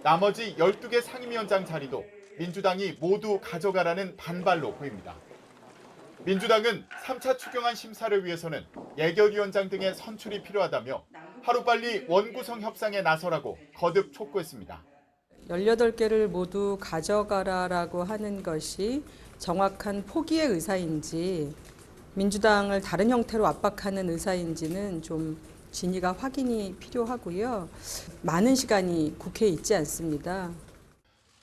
나머지 12개 상임위원장 자리도 민주당이 모두 가져가라는 반발로 보입니다. 민주당은 3차 추경안 심사를 위해서는 예결위원장 등의 선출이 필요하다며 하루빨리 원구성 협상에 나서라고 거듭 촉구했습니다. 18개를 모두 가져가라라고 하는 것이 정확한 포기의 의사인지 민주당을 다른 형태로 압박하는 의사인지는 좀 진위가 확인이 필요하고요. 많은 시간이 국회에 있지 않습니다.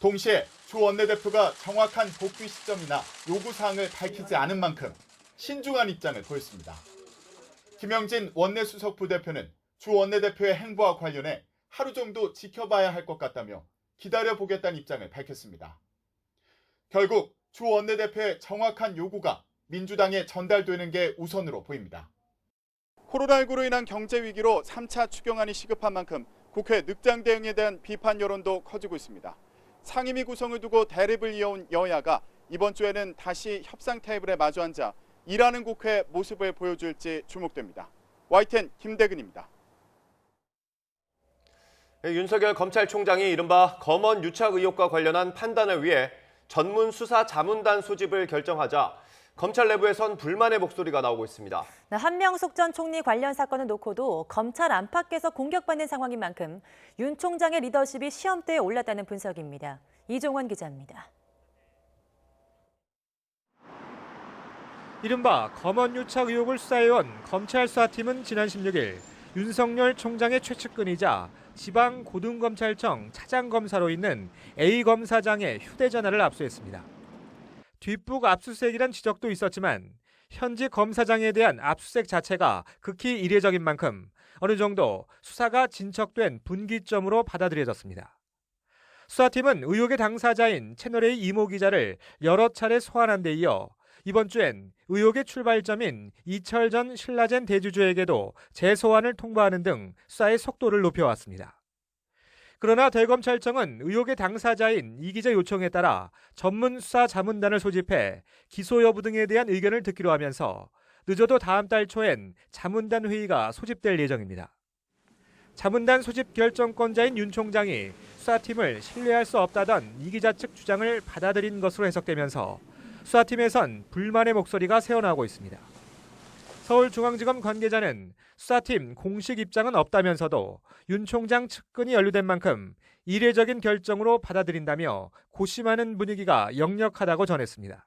동시에 주 원내대표가 정확한 복귀 시점이나 요구사항을 밝히지 않은 만큼 신중한 입장을 보였습니다. 김영진 원내수석 부대표는 주 원내대표의 행보와 관련해 하루 정도 지켜봐야 할 것 같다며 기다려보겠다는 입장을 밝혔습니다. 결국 주 원내대표의 정확한 요구가 민주당에 전달되는 게 우선으로 보입니다. 코로나19로 인한 경제 위기로 3차 추경안이 시급한 만큼 국회 늑장 대응에 대한 비판 여론도 커지고 있습니다. 상임위 구성을 두고 대립을 이어온 여야가 이번 주에는 다시 협상 테이블에 마주 앉아 일하는 국회 모습을 보여줄지 주목됩니다. YTN 김대근입니다. 윤석열 검찰총장이 이른바 검언 유착 의혹과 관련한 판단을 위해 전문 수사 자문단 소집을 결정하자 검찰 내부에선 불만의 목소리가 나오고 있습니다. 한명숙 전 총리 관련 사건을 놓고도 검찰 안팎에서 공격받는 상황인 만큼 윤 총장의 리더십이 시험대에 올랐다는 분석입니다. 이종원 기자입니다. 이른바 검언 유착 의혹을 수사해온 검찰 수사팀은 지난 16일 윤석열 총장의 최측근이자 지방 고등검찰청 차장검사로 있는 A 검사장의 휴대전화를 압수했습니다. 뒷북 압수수색이란 지적도 있었지만 현직 검사장에 대한 압수수색 자체가 극히 이례적인 만큼 어느 정도 수사가 진척된 분기점으로 받아들여졌습니다. 수사팀은 의혹의 당사자인 채널A 이모 기자를 여러 차례 소환한 데 이어 이번 주엔 의혹의 출발점인 이철 전 신라젠 대주주에게도 재소환을 통보하는 등 수사의 속도를 높여왔습니다. 그러나 대검찰청은 의혹의 당사자인 이 기자 요청에 따라 전문 수사 자문단을 소집해 기소 여부 등에 대한 의견을 듣기로 하면서 늦어도 다음 달 초엔 자문단 회의가 소집될 예정입니다. 자문단 소집 결정권자인 윤 총장이 수사팀을 신뢰할 수 없다던 이 기자 측 주장을 받아들인 것으로 해석되면서 수사팀에선 불만의 목소리가 새어나오고 있습니다. 서울중앙지검 관계자는 수사팀 공식 입장은 없다면서도 윤 총장 측근이 연루된 만큼 이례적인 결정으로 받아들인다며 고심하는 분위기가 역력하다고 전했습니다.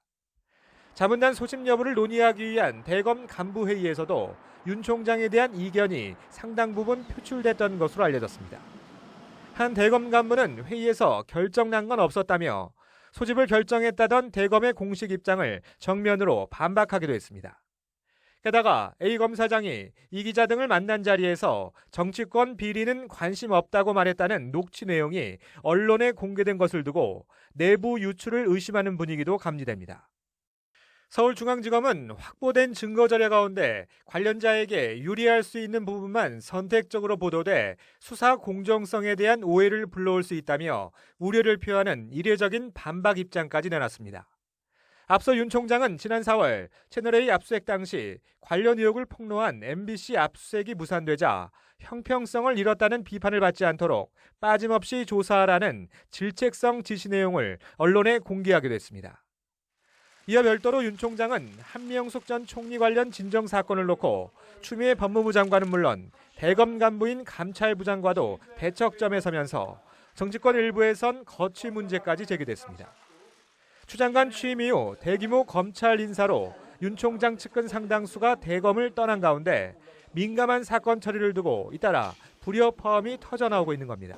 자문단 소집 여부를 논의하기 위한 대검 간부회의에서도 윤 총장에 대한 이견이 상당 부분 표출됐던 것으로 알려졌습니다. 한 대검 간부는 회의에서 결정난 건 없었다며 소집을 결정했다던 대검의 공식 입장을 정면으로 반박하기도 했습니다. 게다가 A 검사장이 이 기자 등을 만난 자리에서 정치권 비리는 관심 없다고 말했다는 녹취 내용이 언론에 공개된 것을 두고 내부 유출을 의심하는 분위기도 감지됩니다. 서울중앙지검은 확보된 증거 자료 가운데 관련자에게 유리할 수 있는 부분만 선택적으로 보도돼 수사 공정성에 대한 오해를 불러올 수 있다며 우려를 표하는 이례적인 반박 입장까지 내놨습니다. 앞서 윤 총장은 지난 4월 채널A 압수수색 당시 관련 의혹을 폭로한 MBC 압수수색이 무산되자 형평성을 잃었다는 비판을 받지 않도록 빠짐없이 조사하라는 질책성 지시 내용을 언론에 공개하기도 했습니다. 이어 별도로 윤 총장은 한명숙 전 총리 관련 진정 사건을 놓고 추미애 법무부 장관은 물론 대검 간부인 감찰부장과도 대척점에 서면서 정치권 일부에선 거취 문제까지 제기됐습니다. 추 장관 취임 이후 대규모 검찰 인사로 윤 총장 측근 상당수가 대검을 떠난 가운데 민감한 사건 처리를 두고 잇따라 불협화음이 터져나오고 있는 겁니다.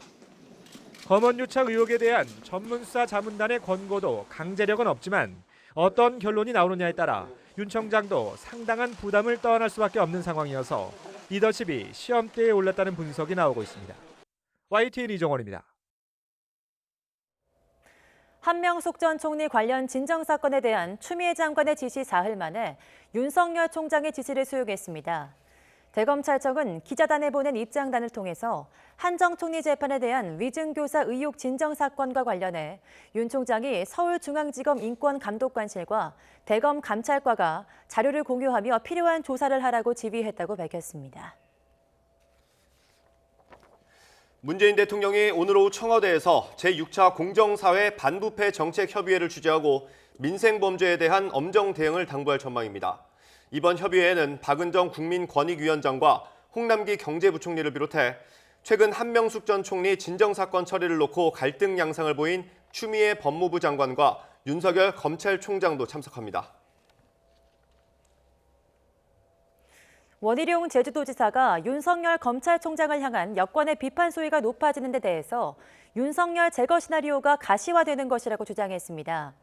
검언유착 의혹에 대한 전문수사 자문단의 권고도 강제력은 없지만 어떤 결론이 나오느냐에 따라 윤 총장도 상당한 부담을 떠안을 수밖에 없는 상황이어서 리더십이 시험대에 올랐다는 분석이 나오고 있습니다. YTN 이정원입니다. 한명숙 전 총리 관련 진정 사건에 대한 추미애 장관의 지시 사흘 만에 윤석열 총장의 지시를 수용했습니다. 대검찰청은 기자단에 보낸 입장단을 통해서 한 정 총리 재판에 대한 위증교사 의혹 진정 사건과 관련해 윤 총장이 서울중앙지검 인권감독관실과 대검 감찰과가 자료를 공유하며 필요한 조사를 하라고 지휘했다고 밝혔습니다. 문재인 대통령이 오늘 오후 청와대에서 제6차 공정사회 반부패 정책협의회를 주재하고 민생범죄에 대한 엄정 대응을 당부할 전망입니다. 이번 협의회에는 박은정 국민권익위원장과 홍남기 경제부총리를 비롯해 최근 한명숙 전 총리 진정사건 처리를 놓고 갈등 양상을 보인 추미애 법무부 장관과 윤석열 검찰총장도 참석합니다. 원희룡 제주도지사가 윤석열 검찰총장을 향한 여권의 비판 소위가 높아지는 데 대해서 윤석열 제거 시나리오가 가시화되는 것이라고 주장했습니다.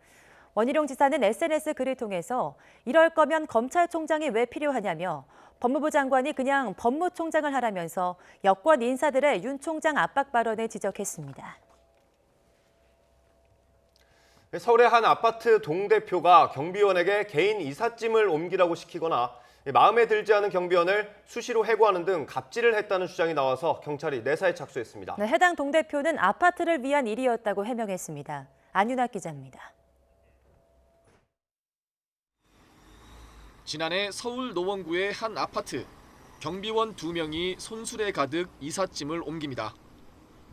원희룡 지사는 SNS 글을 통해서 이럴 거면 검찰총장이 왜 필요하냐며 법무부 장관이 그냥 법무총장을 하라면서 여권 인사들의 윤 총장 압박 발언을 지적했습니다. 서울의 한 아파트 동대표가 경비원에게 개인 이삿짐을 옮기라고 시키거나 마음에 들지 않은 경비원을 수시로 해고하는 등 갑질을 했다는 주장이 나와서 경찰이 내사에 착수했습니다. 네, 해당 동대표는 아파트를 위한 일이었다고 해명했습니다. 안윤아 기자입니다. 지난해 서울 노원구의 한 아파트, 경비원 2명이 손수레 가득 이삿짐을 옮깁니다.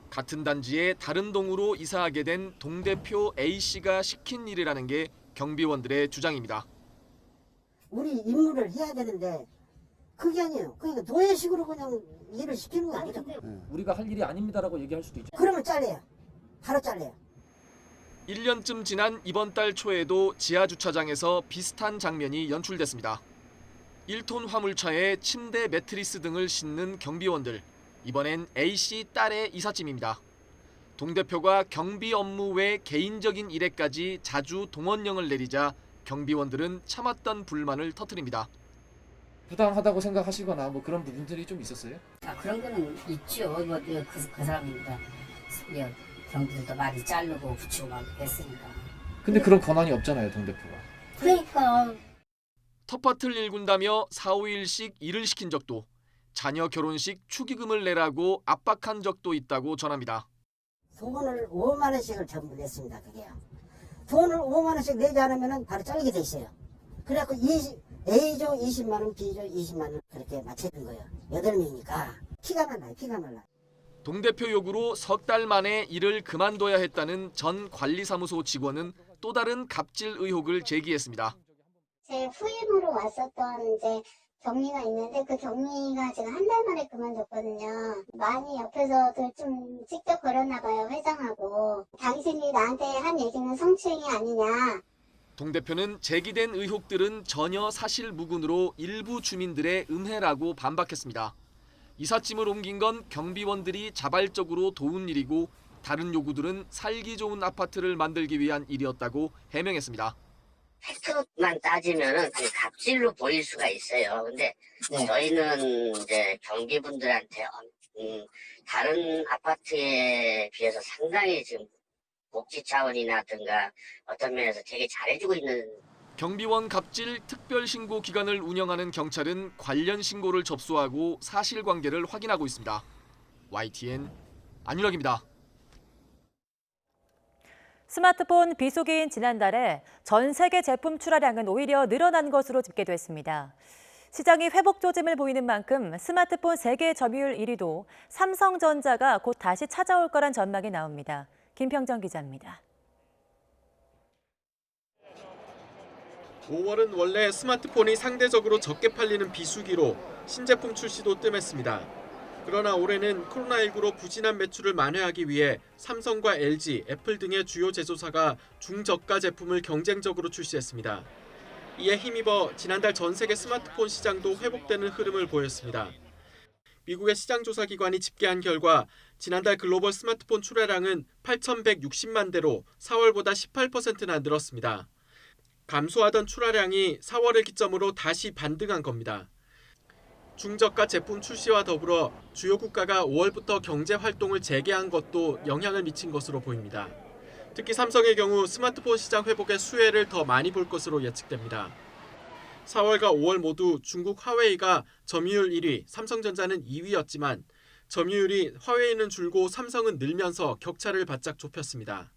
같은 단지에 다른 동으로 이사하게 된 동대표 A씨가 시킨 일이라는 게 경비원들의 주장입니다. 우리 임무를 해야 되는데 그게 아니에요. 그러니까 노예식으로 그냥 일을 시키는 거 아니죠. 우리가 할 일이 아닙니다라고 얘기할 수도 있죠. 그러면 잘려요. 바로 잘려요. 1년쯤 지난 이번 달 초에도 지하주차장에서 비슷한 장면이 연출됐습니다. 1톤 화물차에 침대 매트리스 등을 싣는 경비원들. 이번엔 A씨 딸의 이삿짐입니다. 동 대표가 경비 업무 외 개인적인 일에까지 자주 동원령을 내리자 경비원들은 참았던 불만을 터뜨립니다. 부당하다고 생각하시거나 뭐 그런 부분들이 좀 있었어요? 그런 거는 있죠. 그 사람입니다. 경비들도 많이 자르고 붙이고 막 했으니까. 근데 그런 권한이 없잖아요, 동대표가. 그러니까. 텃밭을 일군다며 4, 5일씩 일을 시킨 적도, 자녀 결혼식 축의금을 내라고 압박한 적도 있다고 전합니다. 돈을 5만 원씩을 전부 냈습니다. 그게요. 돈을 5만 원씩 내지 않으면 바로 잘리게 돼 있어요. 그래갖고 A조 20만 원, B조 20만 원 그렇게 맞춰준 거예요. 8명이니까 피가 말라. 동대표 요구로 석 달 만에 일을 그만둬야 했다는 전 관리사무소 직원은 또 다른 갑질 의혹을 제기했습니다. 제 후임으로 왔었던 이제 경리가 있는데 그 경리가 제가 한 달 만에 그만뒀거든요. 많이 옆에서들 좀 찝쩍거렸나 봐요, 회장하고. 당신이 나한테 한 얘기는 성추행이 아니냐. 동 대표는 제기된 의혹들은 전혀 사실무근으로 일부 주민들의 음해라고 반박했습니다. 이삿짐을 옮긴 건 경비원들이 자발적으로 도운 일이고 다른 요구들은 살기 좋은 아파트를 만들기 위한 일이었다고 해명했습니다. 팩트만 따지면은 그 갑질로 보일 수가 있어요. 근데 저희는 이제 경비분들한테 다른 아파트에 비해서 상당히 지금 복지 차원이라든가 어떤 면에서 되게 잘해주고 있는. 경비원 갑질 특별신고 기관을 운영하는 경찰은 관련 신고를 접수하고 사실관계를 확인하고 있습니다. YTN 안윤혁입니다. 스마트폰 비수기인 지난달에 전 세계 제품 출하량은 오히려 늘어난 것으로 집계됐습니다. 시장이 회복 조짐을 보이는 만큼 스마트폰 세계 점유율 1위도 삼성전자가 곧 다시 찾아올 거란 전망이 나옵니다. 김평정 기자입니다. 5월은 원래 스마트폰이 상대적으로 적게 팔리는 비수기로 신제품 출시도 뜸했습니다. 그러나 올해는 코로나19로 부진한 매출을 만회하기 위해 삼성과 LG, 애플 등의 주요 제조사가 중저가 제품을 경쟁적으로 출시했습니다. 이에 힘입어 지난달 전 세계 스마트폰 시장도 회복되는 흐름을 보였습니다. 미국의 시장조사기관이 집계한 결과 지난달 글로벌 스마트폰 출하량은 8,160만 대로 4월보다 18%나 늘었습니다. 감소하던 출하량이 4월을 기점으로 다시 반등한 겁니다. 중저가 제품 출시와 더불어 주요 국가가 5월부터 경제 활동을 재개한 것도 영향을 미친 것으로 보입니다. 특히 삼성의 경우 스마트폰 시장 회복의 수혜를 더 많이 볼 것으로 예측됩니다. 4월과 5월 모두 중국 화웨이가 점유율 1위, 삼성전자는 2위였지만 점유율이 화웨이는 줄고 삼성은 늘면서 격차를 바짝 좁혔습니다.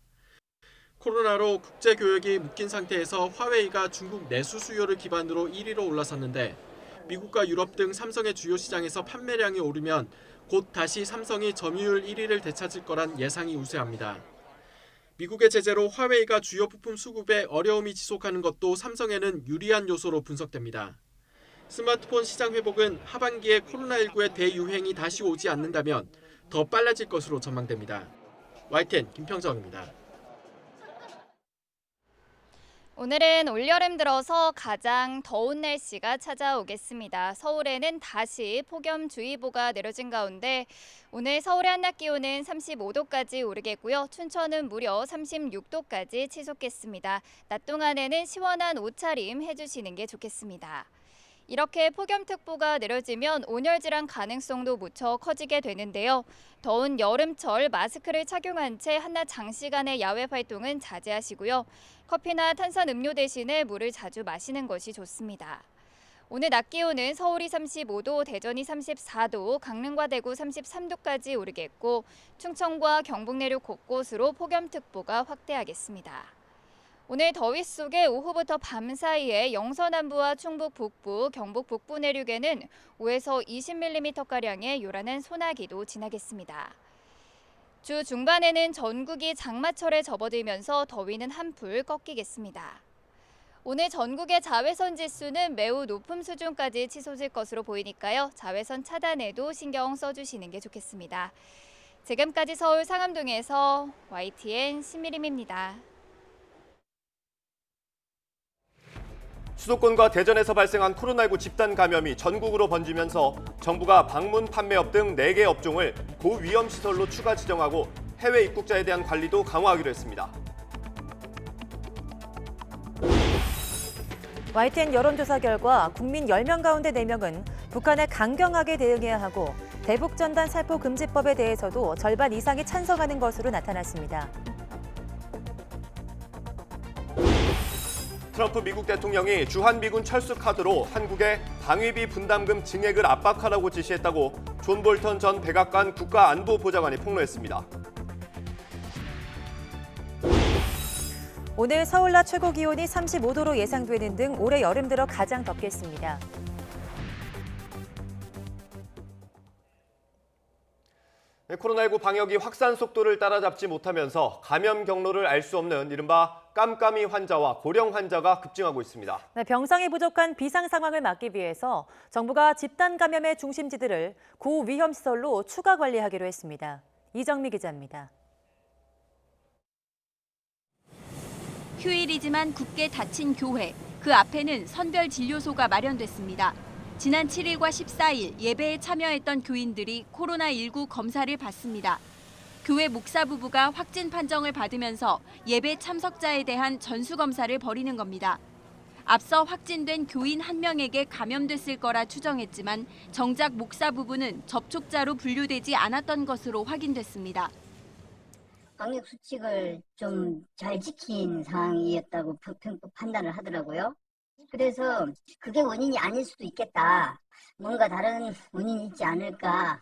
코로나로 국제 교역이 묶인 상태에서 화웨이가 중국 내수 수요를 기반으로 1위로 올라섰는데 미국과 유럽 등 삼성의 주요 시장에서 판매량이 오르면 곧 다시 삼성이 점유율 1위를 되찾을 거란 예상이 우세합니다. 미국의 제재로 화웨이가 주요 부품 수급에 어려움이 지속하는 것도 삼성에는 유리한 요소로 분석됩니다. 스마트폰 시장 회복은 하반기에 코로나19의 대유행이 다시 오지 않는다면 더 빨라질 것으로 전망됩니다. YTN 김평정입니다. 오늘은 올여름 들어서 가장 더운 날씨가 찾아오겠습니다. 서울에는 다시 폭염주의보가 내려진 가운데 오늘 서울의 한낮 기온은 35도까지 오르겠고요. 춘천은 무려 36도까지 치솟겠습니다. 낮 동안에는 시원한 옷차림 해주시는 게 좋겠습니다. 이렇게 폭염특보가 내려지면 온열 질환 가능성도 무척 커지게 되는데요. 더운 여름철 마스크를 착용한 채 한낮 장시간의 야외 활동은 자제하시고요. 커피나 탄산음료 대신에 물을 자주 마시는 것이 좋습니다. 오늘 낮 기온은 서울이 35도, 대전이 34도, 강릉과 대구 33도까지 오르겠고 충청과 경북 내륙 곳곳으로 폭염특보가 확대하겠습니다. 오늘 더위 속에 오후부터 밤 사이에 영서 남부와 충북 북부, 경북 북부 내륙에는 5에서 20mm가량의 요란한 소나기도 지나겠습니다. 주 중반에는 전국이 장마철에 접어들면서 더위는 한풀 꺾이겠습니다. 오늘 전국의 자외선 지수는 매우 높은 수준까지 치솟을 것으로 보이니까요. 자외선 차단에도 신경 써주시는 게 좋겠습니다. 지금까지 서울 상암동에서 YTN 신미림입니다. 수도권과 대전에서 발생한 코로나19 집단 감염이 전국으로 번지면서 정부가 방문 판매업 등 4개 업종을 고위험 시설로 추가 지정하고 해외 입국자에 대한 관리도 강화하기로 했습니다. YTN 여론조사 결과 국민 10명 가운데 4명은 북한에 강경하게 대응해야 하고 대북전단 살포 금지법에 대해서도 절반 이상이 찬성하는 것으로 나타났습니다. 트럼프 미국 대통령이 주한미군 철수 카드로 한국의 방위비 분담금 증액을 압박하라고 지시했다고 존 볼턴 전 백악관 국가안보보좌관이 폭로했습니다. 오늘 서울 낮 최고 기온이 35도로 예상되는 등 올해 여름 들어 가장 덥겠습니다. 코로나19 방역이 확산 속도를 따라잡지 못하면서 감염 경로를 알 수 없는 이른바 깜깜이 환자와 고령 환자가 급증하고 있습니다. 병상이 부족한 비상 상황을 막기 위해서 정부가 집단 감염의 중심지들을 고위험 시설로 추가 관리하기로 했습니다. 이정미 기자입니다. 휴일이지만 굳게 닫힌 교회, 그 앞에는 선별 진료소가 마련됐습니다. 지난 7일과 14일 예배에 참여했던 교인들이 코로나19 검사를 받습니다. 교회 목사 부부가 확진 판정을 받으면서 예배 참석자에 대한 전수검사를 벌이는 겁니다. 앞서 확진된 교인 1명에게 감염됐을 거라 추정했지만 정작 목사 부부는 접촉자로 분류되지 않았던 것으로 확인됐습니다. 방역 수칙을 좀 잘 지킨 상황이었다고 판단을 하더라고요. 그래서 그게 원인이 아닐 수도 있겠다. 뭔가 다른 원인이 있지 않을까.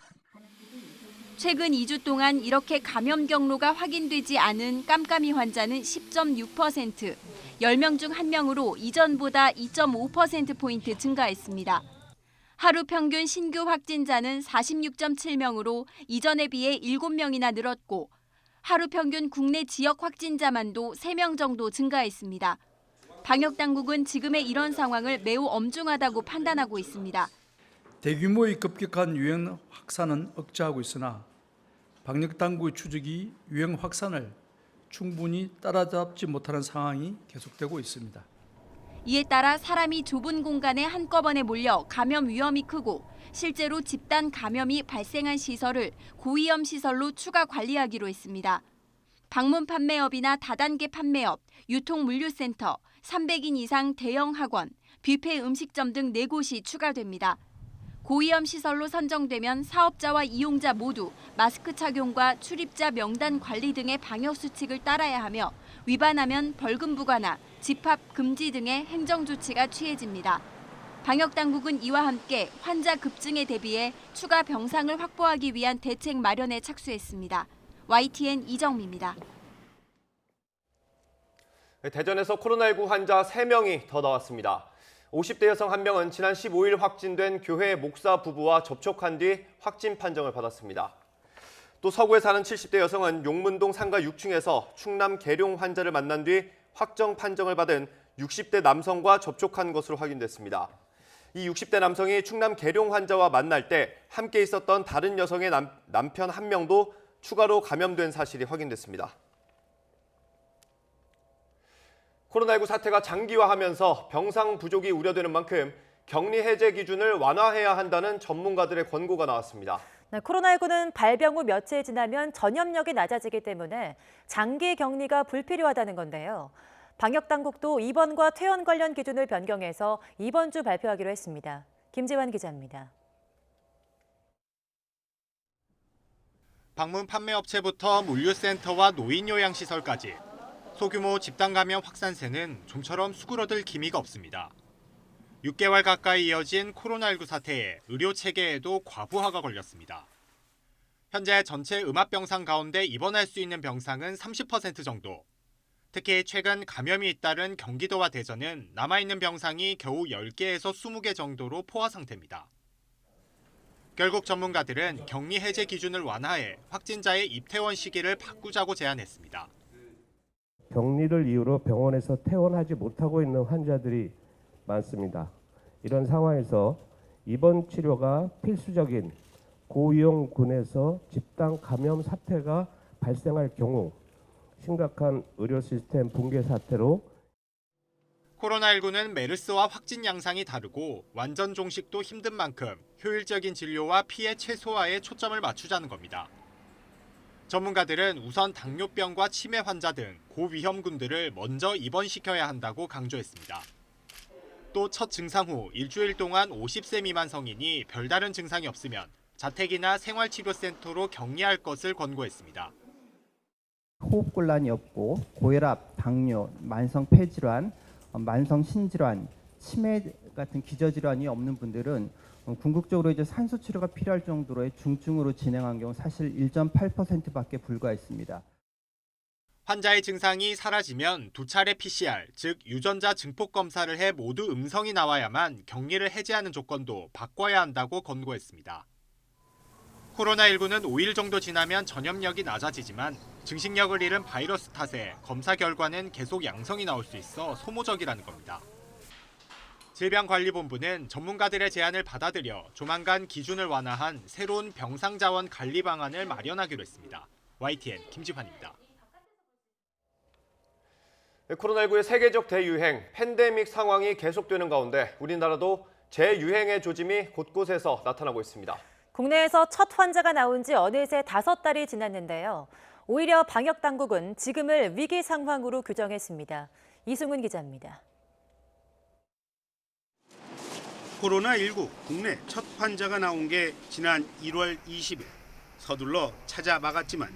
최근 2주 동안 이렇게 감염 경로가 확인되지 않은 깜깜이 환자는 10.6%, 10명 중 1명으로 이전보다 2.5%포인트 증가했습니다. 하루 평균 신규 확진자는 46.7명으로 이전에 비해 7명이나 늘었고 하루 평균 국내 지역 확진자만도 3명 정도 증가했습니다. 방역당국은 지금의 이런 상황을 매우 엄중하다고 판단하고 있습니다. 대규모의 급격한 유행 확산은 억제하고 있으나 방역당국의 추적이 유행 확산을 충분히 따라잡지 못하는 상황이 계속되고 있습니다. 이에 따라 사람이 좁은 공간에 한꺼번에 몰려 감염 위험이 크고 실제로 집단 감염이 발생한 시설을 고위험 시설로 추가 관리하기로 했습니다. 방문 판매업이나 다단계 판매업, 유통물류센터, 300인 이상 대형 학원, 뷔페 음식점 등 4곳이 추가됩니다. 고위험 시설로 선정되면 사업자와 이용자 모두 마스크 착용과 출입자 명단 관리 등의 방역 수칙을 따라야 하며 위반하면 벌금 부과나 집합 금지 등의 행정 조치가 취해집니다. 방역당국은 이와 함께 환자 급증에 대비해 추가 병상을 확보하기 위한 대책 마련에 착수했습니다. YTN 이정미입니다. 대전에서 코로나19 환자 3명이 더 나왔습니다. 50대 여성 1명은 지난 15일 확진된 교회 목사 부부와 접촉한 뒤 확진 판정을 받았습니다. 또 서구에 사는 70대 여성은 용문동 상가 6층에서 충남 계룡 환자를 만난 뒤 확정 판정을 받은 60대 남성과 접촉한 것으로 확인됐습니다. 이 60대 남성이 충남 계룡 환자와 만날 때 함께 있었던 다른 여성의 남편 1명도 추가로 감염된 사실이 확인됐습니다. 코로나19 사태가 장기화하면서 병상 부족이 우려되는 만큼 격리 해제 기준을 완화해야 한다는 전문가들의 권고가 나왔습니다. 코로나19는 발병 후 며칠 지나면 전염력이 낮아지기 때문에 장기 격리가 불필요하다는 건데요. 방역당국도 입원과 퇴원 관련 기준을 변경해서 이번 주 발표하기로 했습니다. 김지환 기자입니다. 방문 판매업체부터 물류센터와 노인요양시설까지 소규모 집단 감염 확산세는 좀처럼 수그러들 기미가 없습니다. 6개월 가까이 이어진 코로나19 사태에 의료 체계에도 과부하가 걸렸습니다. 현재 전체 음압병상 가운데 입원할 수 있는 병상은 30% 정도. 특히 최근 감염이 잇따른 경기도와 대전은 남아있는 병상이 겨우 10개에서 20개 정도로 포화 상태입니다. 결국 전문가들은 격리 해제 기준을 완화해 확진자의 입퇴원 시기를 바꾸자고 제안했습니다. 격리를 이유로 병원에서 퇴원하지 못하고 있는 환자들이 많습니다. 이런 상황에서 입원 치료가 필수적인 고위험군에서 집단 감염 사태가 발생할 경우 심각한 의료 시스템 붕괴 사태로 코로나19는 메르스와 확진 양상이 다르고 완전 종식도 힘든 만큼 효율적인 진료와 피해 최소화에 초점을 맞추자는 겁니다. 전문가들은 우선 당뇨병과 치매 환자 등 고위험군들을 먼저 입원시켜야 한다고 강조했습니다. 또 첫 증상 후 일주일 동안 50세 미만 성인이 별다른 증상이 없으면 자택이나 생활치료센터로 격리할 것을 권고했습니다. 호흡곤란이 없고 고혈압, 당뇨, 만성 폐질환, 만성 신질환, 치매 같은 기저질환이 없는 분들은 궁극적으로 이제 산소 치료가 필요할 정도로의 중증으로 진행한 경우 사실 1.8%밖에 불과했습니다. 환자의 증상이 사라지면 2차례 PCR, 즉 유전자 증폭 검사를 해 모두 음성이 나와야만 격리를 해제하는 조건도 바꿔야 한다고 권고했습니다. 코로나19는 5일 정도 지나면 전염력이 낮아지지만 증식력을 잃은 바이러스 탓에 검사 결과는 계속 양성이 나올 수 있어 소모적이라는 겁니다. 질병관리본부는 전문가들의 제안을 받아들여 조만간 기준을 완화한 새로운 병상자원 관리 방안을 마련하기로 했습니다. YTN 김지환입니다. 코로나19의 세계적 대유행, 팬데믹 상황이 계속되는 가운데 우리나라도 재유행의 조짐이 곳곳에서 나타나고 있습니다. 국내에서 첫 환자가 나온 지 어느새 5달이 지났는데요. 오히려 방역당국은 지금을 위기 상황으로 규정했습니다. 이승훈 기자입니다. 코로나19 국내 첫 환자가 나온 게 지난 1월 20일. 서둘러 찾아 막았지만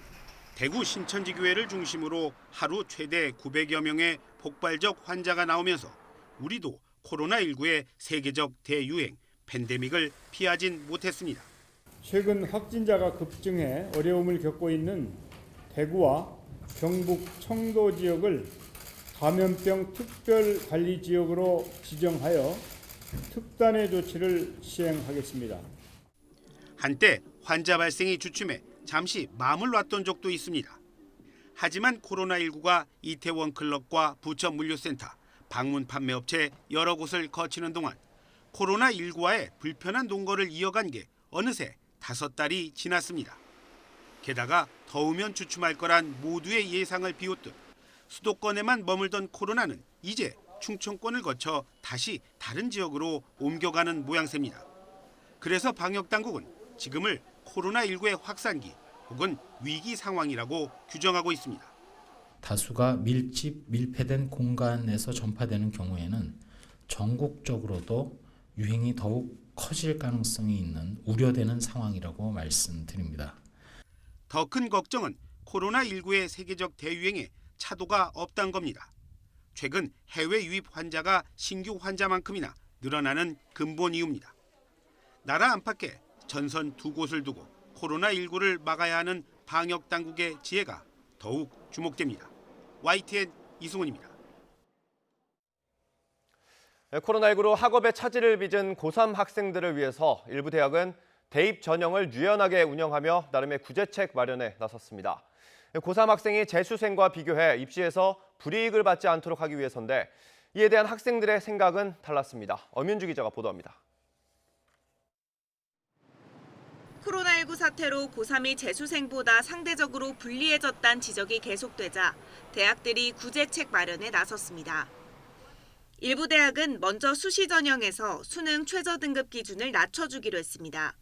대구 신천지교회를 중심으로 하루 최대 900여 명의 폭발적 환자가 나오면서 우리도 코로나19의 세계적 대유행, 팬데믹을 피하진 못했습니다. 최근 확진자가 급증해 어려움을 겪고 있는 대구와 경북 청도 지역을 감염병 특별관리지역으로 지정하여 특단의 조치를 시행하겠습니다. 한때 환자 발생이 주춤해 잠시 마음을 놨던 적도 있습니다. 하지만 코로나19가 이태원 클럽과 부천 물류센터, 방문 판매업체 여러 곳을 거치는 동안 코로나19와의 불편한 동거를 이어간 게 어느새 5달이 지났습니다. 게다가 더우면 주춤할 거란 모두의 예상을 비웃듯 수도권에만 머물던 코로나는 이제 충청권을 거쳐 다시 다른 지역으로 옮겨가는 모양새입니다. 그래서 방역당국은 지금을 코로나19의 확산기 혹은 위기 상황이라고 규정하고 있습니다. 다수가 밀폐된 공간에서 전파되는 경우에는 전국적으로도 유행이 더욱 커질 가능성이 있는 우려되는 상황이라고 말씀드립니다. 더 큰 걱정은 코로나19의 세계적 대유행에 차도가 없다는 겁니다. 최근 해외 유입 환자가 신규 환자만큼이나 늘어나는 근본 이유입니다. 나라 안팎에 전선 2곳을 두고 코로나19를 막아야 하는 방역당국의 지혜가 더욱 주목됩니다. YTN 이승훈입니다. 코로나19로 학업에 차질을 빚은 고3 학생들을 위해서 일부 대학은 대입 전형을 유연하게 운영하며 나름의 구제책 마련에 나섰습니다. 고3 학생이 재수생과 비교해 입시에서 불이익을 받지 않도록 하기 위해서인데 이에 대한 학생들의 생각은 달랐습니다. 엄윤주 기자가 보도합니다. 코로나19 사태로 고3이 재수생보다 상대적으로 불리해졌다는 지적이 계속되자 대학들이 구제책 마련에 나섰습니다. 일부 대학은 먼저 수시 전형에서 수능 최저 등급 기준을 낮춰주기로 했습니다.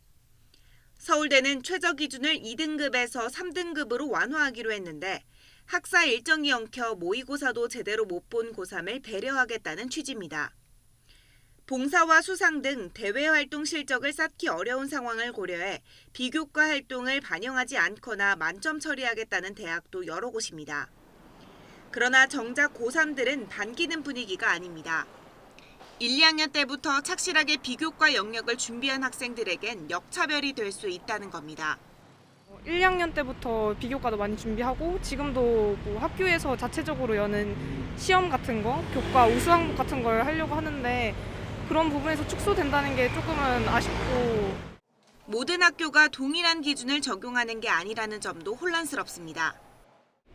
서울대는 최저 기준을 2등급에서 3등급으로 완화하기로 했는데 학사 일정이 엉켜 모의고사도 제대로 못 본 고3을 배려하겠다는 취지입니다. 봉사와 수상 등 대외 활동 실적을 쌓기 어려운 상황을 고려해 비교과 활동을 반영하지 않거나 만점 처리하겠다는 대학도 여러 곳입니다. 그러나 정작 고3들은 반기는 분위기가 아닙니다. 1, 2학년 때부터 착실하게 비교과 영역을 준비한 학생들에겐 역차별이 될 수 있다는 겁니다. 1, 2학년 때부터 비교과도 많이 준비하고 지금도 뭐 학교에서 자체적으로 여는 시험 같은 거, 교과 우수 항목 같은 걸 하려고 하는데 그런 부분에서 축소된다는 게 조금은 아쉽고 모든 학교가 동일한 기준을 적용하는 게 아니라는 점도 혼란스럽습니다.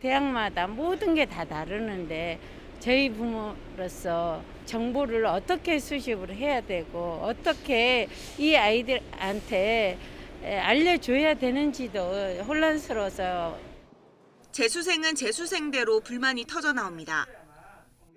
대학마다 모든 게 다 다르는데 저희 부모로서 정보를 어떻게 수집을 해야 되고 어떻게 이 아이들한테 알려줘야 되는지도 혼란스러워서 재수생은 재수생대로 불만이 터져 나옵니다.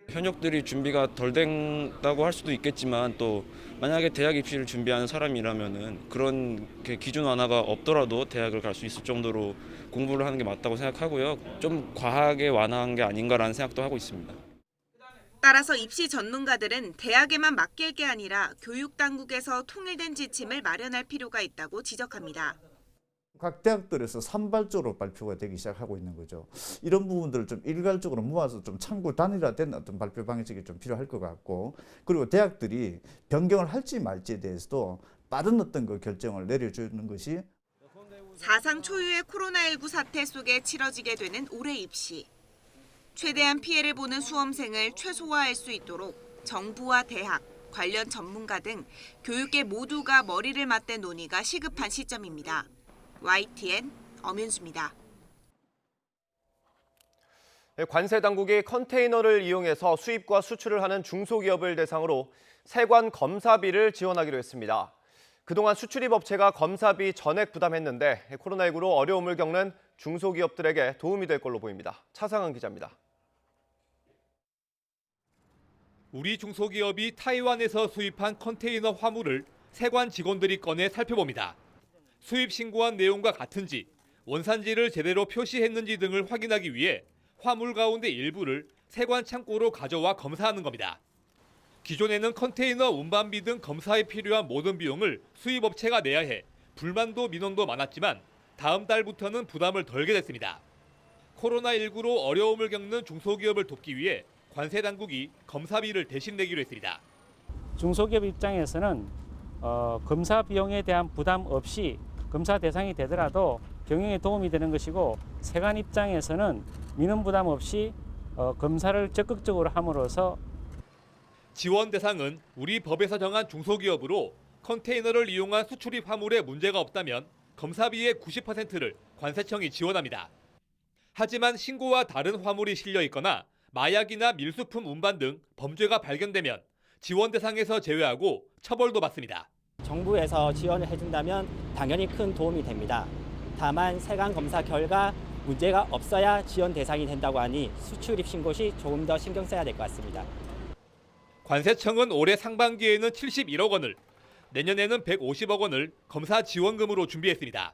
현역들이 준비가 덜 된다고 할 수도 있겠지만 또 만약에 대학 입시를 준비하는 사람이라면은 그런 기준 완화가 없더라도 대학을 갈 수 있을 정도로 공부를 하는 게 맞다고 생각하고요. 좀 과하게 완화한 게 아닌가라는 생각도 하고 있습니다. 따라서 입시 전문가들은 대학에만 맡길 게 아니라 교육당국에서 통일된 지침을 마련할 필요가 있다고 지적합니다. 각 대학들에서 산발적으로 발표가 되기 시작하고 있는 거죠. 이런 부분들을 좀 일괄적으로 모아서 좀 참고 단일화된 어떤 발표 방식이 좀 필요할 것 같고, 그리고 대학들이 변경을 할지 말지에 대해서도 빠른 어떤 그 결정을 내려주는 것이 사상 초유의 코로나19 사태 속에 치러지게 되는 올해 입시. 최대한 피해를 보는 수험생을 최소화할 수 있도록 정부와 대학, 관련 전문가 등 교육계 모두가 머리를 맞댄 논의가 시급한 시점입니다. YTN 엄윤수입니다. 관세 당국이 컨테이너를 이용해서 수입과 수출을 하는 중소기업을 대상으로 세관 검사비를 지원하기로 했습니다. 그동안 수출입 업체가 검사비 전액 부담했는데 코로나19로 어려움을 겪는 중소기업들에게 도움이 될 걸로 보입니다. 차상은 기자입니다. 우리 중소기업이 타이완에서 수입한 컨테이너 화물을 세관 직원들이 꺼내 살펴봅니다. 수입 신고한 내용과 같은지, 원산지를 제대로 표시했는지 등을 확인하기 위해 화물 가운데 일부를 세관 창고로 가져와 검사하는 겁니다. 기존에는 컨테이너 운반비 등 검사에 필요한 모든 비용을 수입업체가 내야 해 불만도 민원도 많았지만 다음 달부터는 부담을 덜게 됐습니다. 코로나19로 어려움을 겪는 중소기업을 돕기 위해 관세 당국이 검사비를 대신 내기로 했습니다. 중소기업 입장에서는 검사 비용에 대한 부담 없이 검사 대상이 되더라도 경영에 도움이 되는 것이고, 세관 입장에서는 민원 부담 없이 검사를 적극적으로 함으로써 지원 대상은 우리 법에서 정한 중소기업으로 컨테이너를 이용한 수출입 화물에 문제가 없다면 검사비의 90%를 관세청이 지원합니다. 하지만 신고와 다른 화물이 실려 있거나 마약이나 밀수품 운반 등 범죄가 발견되면 지원 대상에서 제외하고 처벌도 받습니다. 정부에서 지원을 해준다면 당연히 큰 도움이 됩니다. 다만 세관 검사 결과 문제가 없어야 지원 대상이 된다고 하니 수출입 신고 시 조금 더 신경 써야 될 것 같습니다. 관세청은 올해 상반기에는 71억 원을, 내년에는 150억 원을 검사 지원금으로 준비했습니다.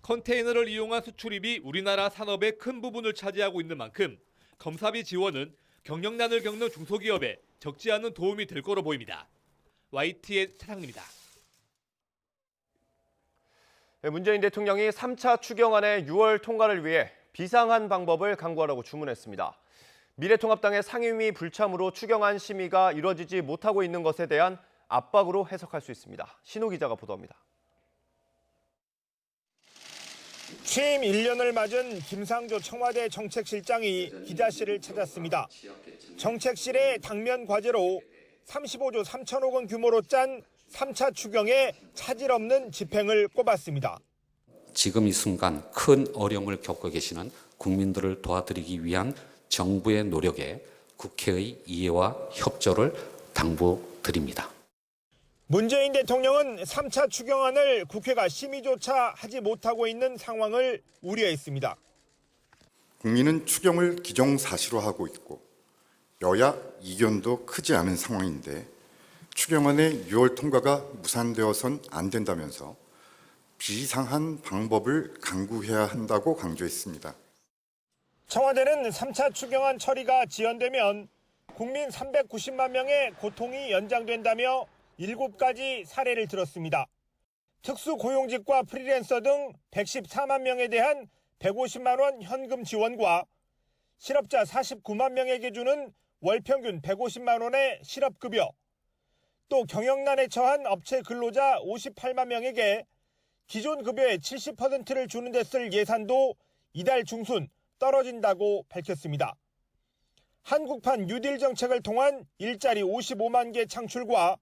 컨테이너를 이용한 수출입이 우리나라 산업의 큰 부분을 차지하고 있는 만큼 검사비 지원은 경영난을 겪는 중소기업에 적지 않은 도움이 될 거로 보입니다. YT의 차상입니다. 문재인 대통령이 3차 추경안의 6월 통과를 위해 비상한 방법을 강구하라고 주문했습니다. 미래통합당의 상임위 불참으로 추경안 심의가 이뤄지지 못하고 있는 것에 대한 압박으로 해석할 수 있습니다. 신호 기자가 보도합니다. 취임 1년을 맞은 김상조 청와대 정책실장이 기자실을 찾았습니다. 정책실의 당면 과제로 35조 3천억 원 규모로 짠 3차 추경의 차질 없는 집행을 꼽았습니다. 지금 이 순간 큰 어려움을 겪고 계시는 국민들을 도와드리기 위한 정부의 노력에 국회의 이해와 협조를 당부드립니다. 문재인 대통령은 3차 추경안을 국회가 심의조차 하지 못하고 있는 상황을 우려했습니다. 국민은 추경을 기정사실화하고 있고 여야 이견도 크지 않은 상황인데 추경안의 6월 통과가 무산되어선 안 된다면서 비상한 방법을 강구해야 한다고 강조했습니다. 청와대는 3차 추경안 처리가 지연되면 국민 390만 명의 고통이 연장된다며 7가지 사례를 들었습니다. 특수고용직과 프리랜서 등 114만 명에 대한 150만 원 현금 지원과 실업자 49만 명에게 주는 월 평균 150만 원의 실업급여, 또 경영난에 처한 업체 근로자 58만 명에게 기존 급여의 70%를 주는 데 쓸 예산도 이달 중순 떨어진다고 밝혔습니다. 한국판 뉴딜 정책을 통한 일자리 55만 개 창출과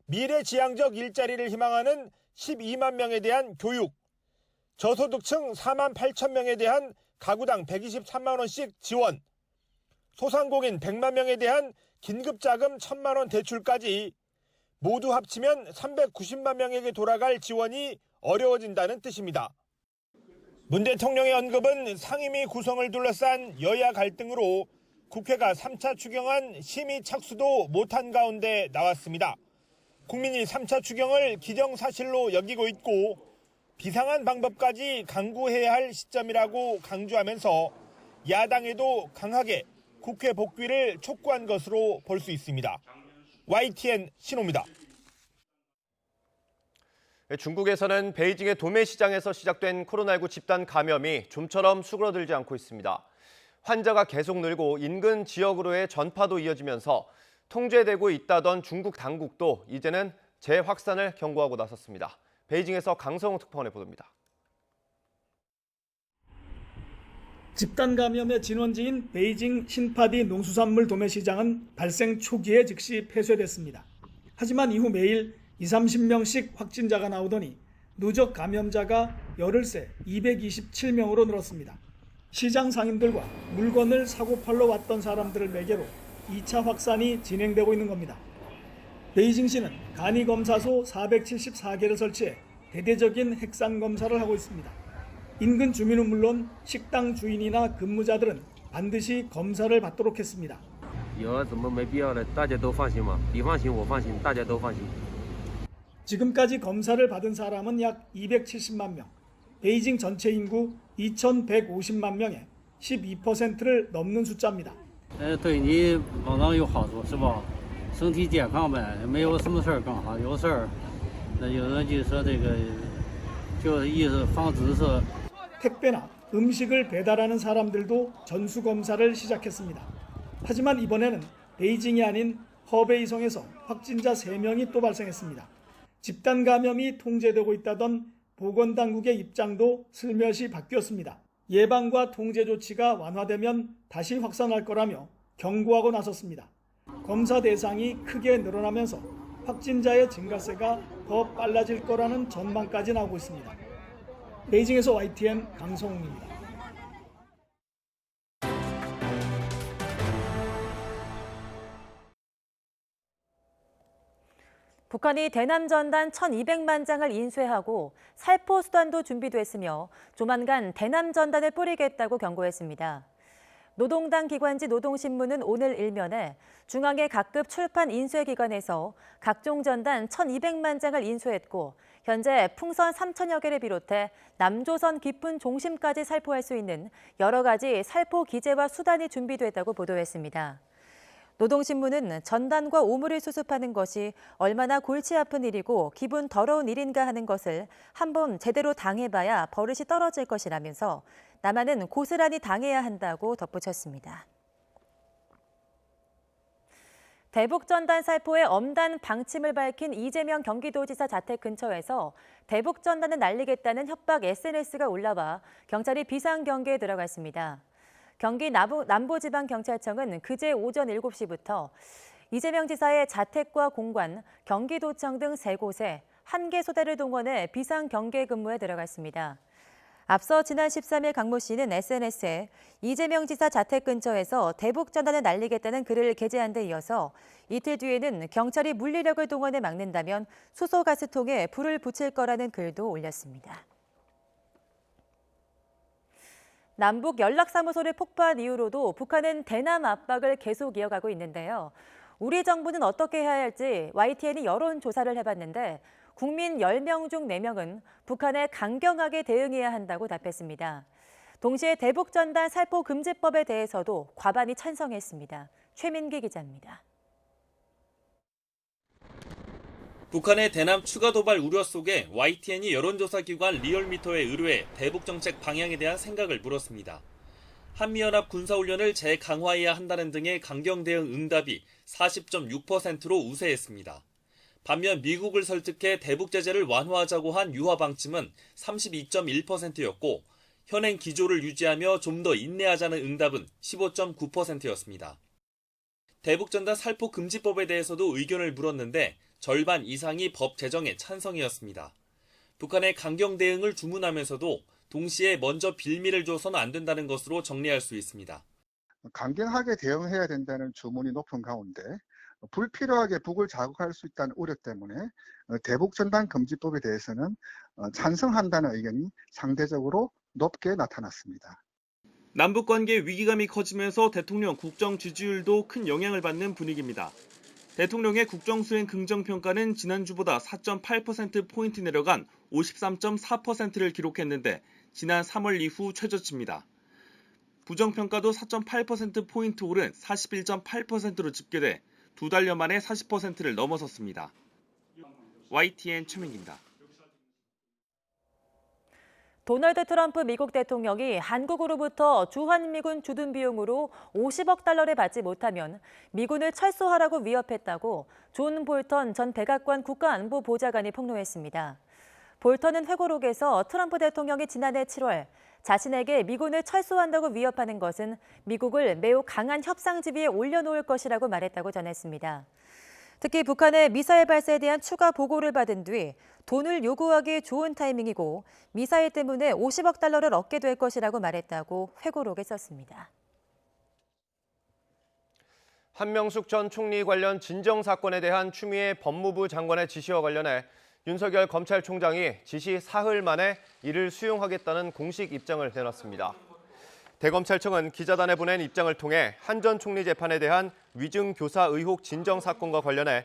미래지향적 일자리를 희망하는 12만 명에 대한 교육, 저소득층 4만 8천 명에 대한 가구당 123만 원씩 지원, 소상공인 100만 명에 대한 긴급자금 1,000만 원 대출까지 모두 합치면 390만 명에게 돌아갈 지원이 어려워진다는 뜻입니다. 문 대통령의 언급은 상임위 구성을 둘러싼 여야 갈등으로 국회가 3차 추경안 심의 착수도 못한 가운데 나왔습니다. 국민이 3차 추경을 기정사실로 여기고 있고 비상한 방법까지 강구해야 할 시점이라고 강조하면서 야당에도 강하게 국회 복귀를 촉구한 것으로 볼 수 있습니다. YTN 신호입니다. 중국에서는 베이징의 도매시장에서 시작된 코로나19 집단 감염이 좀처럼 수그러들지 않고 있습니다. 환자가 계속 늘고 인근 지역으로의 전파도 이어지면서 통제되고 있다던 중국 당국도 이제는 재확산을 경고하고 나섰습니다. 베이징에서 강성웅 특파원의 보도입니다. 집단 감염의 진원지인 베이징 신파디 농수산물 도매시장은 발생 초기에 즉시 폐쇄됐습니다. 하지만 이후 매일 20-30명씩 확진자가 나오더니 누적 감염자가 열흘새 227명으로 늘었습니다. 시장 상인들과 물건을 사고 팔러 왔던 사람들을 매개로 2차 확산이 진행되고 있는 겁니다. 베이징시는 간이검사소 474개를 설치해 대대적인 핵산 검사를 하고 있습니다. 인근 주민은 물론 식당 주인이나 근무자들은 반드시 검사를 받도록 했습니다. 지금까지 검사를 받은 사람은 약 270만 명, 베이징 전체 인구 2,150만 명의 12%를 넘는 숫자입니다. 对你往当有好处是吧？身体健康呗，没有什么事儿更好。有事儿，那有人就说这个，就意思防止是。 택배나 음식을 배달하는 사람들도 전수 검사를 시작했습니다. 하지만 이번에는 베이징이 아닌 허베이성에서 확진자 3명이 또 발생했습니다. 집단 감염이 통제되고 있다던 보건당국의 입장도 슬며시 바뀌었습니다. 예방과 통제 조치가 완화되면 다시 확산할 거라며 경고하고 나섰습니다. 검사 대상이 크게 늘어나면서 확진자의 증가세가 더 빨라질 거라는 전망까지 나오고 있습니다. 베이징에서 YTN 강성웅입니다. 북한이 대남 전단 1,200만 장을 인쇄하고 살포 수단도 준비됐으며 조만간 대남 전단을 뿌리겠다고 경고했습니다. 노동당 기관지 노동신문은 오늘 일면에 중앙의 각급 출판 인쇄기관에서 각종 전단 1,200만 장을 인쇄했고 현재 풍선 3,000여 개를 비롯해 남조선 깊은 종심까지 살포할 수 있는 여러 가지 살포 기재와 수단이 준비됐다고 보도했습니다. 노동신문은 전단과 오물을 수습하는 것이 얼마나 골치 아픈 일이고 기분 더러운 일인가 하는 것을 한번 제대로 당해봐야 버릇이 떨어질 것이라면서 남한은 고스란히 당해야 한다고 덧붙였습니다. 대북전단 살포에 엄단 방침을 밝힌 이재명 경기도지사 자택 근처에서 대북전단을 날리겠다는 협박 SNS가 올라와 경찰이 비상경계에 들어갔습니다. 경기 남부지방경찰청은 그제 오전 7시부터 이재명 지사의 자택과 공관, 경기도청 등 3곳에 1개 소대를 동원해 비상경계 근무에 들어갔습니다. 앞서 지난 13일 강모 씨는 SNS에 이재명 지사 자택 근처에서 대북전단을 날리겠다는 글을 게재한 데 이어서 이틀 뒤에는 경찰이 물리력을 동원해 막는다면 수소가스통에 불을 붙일 거라는 글도 올렸습니다. 남북 연락사무소를 폭파한 이후로도 북한은 대남 압박을 계속 이어가고 있는데요. 우리 정부는 어떻게 해야 할지 YTN이 여론조사를 해봤는데 국민 10명 중 4명은 북한에 강경하게 대응해야 한다고 답했습니다. 동시에 대북전단 살포 금지법에 대해서도 과반이 찬성했습니다. 최민기 기자입니다. 북한의 대남 추가 도발 우려 속에 YTN이 여론조사 기관 리얼미터에 의뢰해 대북 정책 방향에 대한 생각을 물었습니다. 한미연합 군사훈련을 재강화해야 한다는 등의 강경 대응 응답이 40.6%로 우세했습니다. 반면 미국을 설득해 대북 제재를 완화하자고 한 유화 방침은 32.1%였고 현행 기조를 유지하며 좀 더 인내하자는 응답은 15.9%였습니다. 대북전단 살포 금지법에 대해서도 의견을 물었는데 절반 이상이 법 제정에 찬성이었습니다. 북한의 강경 대응을 주문하면서도 동시에 먼저 빌미를 줘서는 안 된다는 것으로 정리할 수 있습니다. 강경하게 대응해야 된다는 주문이 높은 가운데 불필요하게 북을 자극할 수 있다는 우려 때문에 대북전단 금지법에 대해서는 찬성한다는 의견이 상대적으로 높게 나타났습니다. 남북관계 위기감이 커지면서 대통령 국정 지지율도 큰 영향을 받는 분위기입니다. 대통령의 국정수행 긍정평가는 지난주보다 4.8%포인트 내려간 53.4%를 기록했는데 지난 3월 이후 최저치입니다. 부정평가도 4.8%포인트 오른 41.8%로 집계돼 2달여 만에 40%를 넘어섰습니다. YTN 최민기입니다. 도널드 트럼프 미국 대통령이 한국으로부터 주한미군 주둔 비용으로 50억 달러를 받지 못하면 미군을 철수하라고 위협했다고 존 볼턴 전 백악관 국가안보보좌관이 폭로했습니다. 볼턴은 회고록에서 트럼프 대통령이 지난해 7월 자신에게 미군을 철수한다고 위협하는 것은 미국을 매우 강한 협상지위에 올려놓을 것이라고 말했다고 전했습니다. 특히 북한의 미사일 발사에 대한 추가 보고를 받은 뒤 돈을 요구하기 좋은 타이밍이고 미사일 때문에 50억 달러를 얻게 될 것이라고 말했다고 회고록에 썼습니다. 한명숙 전 총리 관련 진정 사건에 대한 추미애 법무부 장관의 지시와 관련해 윤석열 검찰총장이 지시 사흘 만에 이를 수용하겠다는 공식 입장을 내놨습니다. 대검찰청은 기자단에 보낸 입장을 통해 한 전 총리 재판에 대한 위증 교사 의혹 진정 사건과 관련해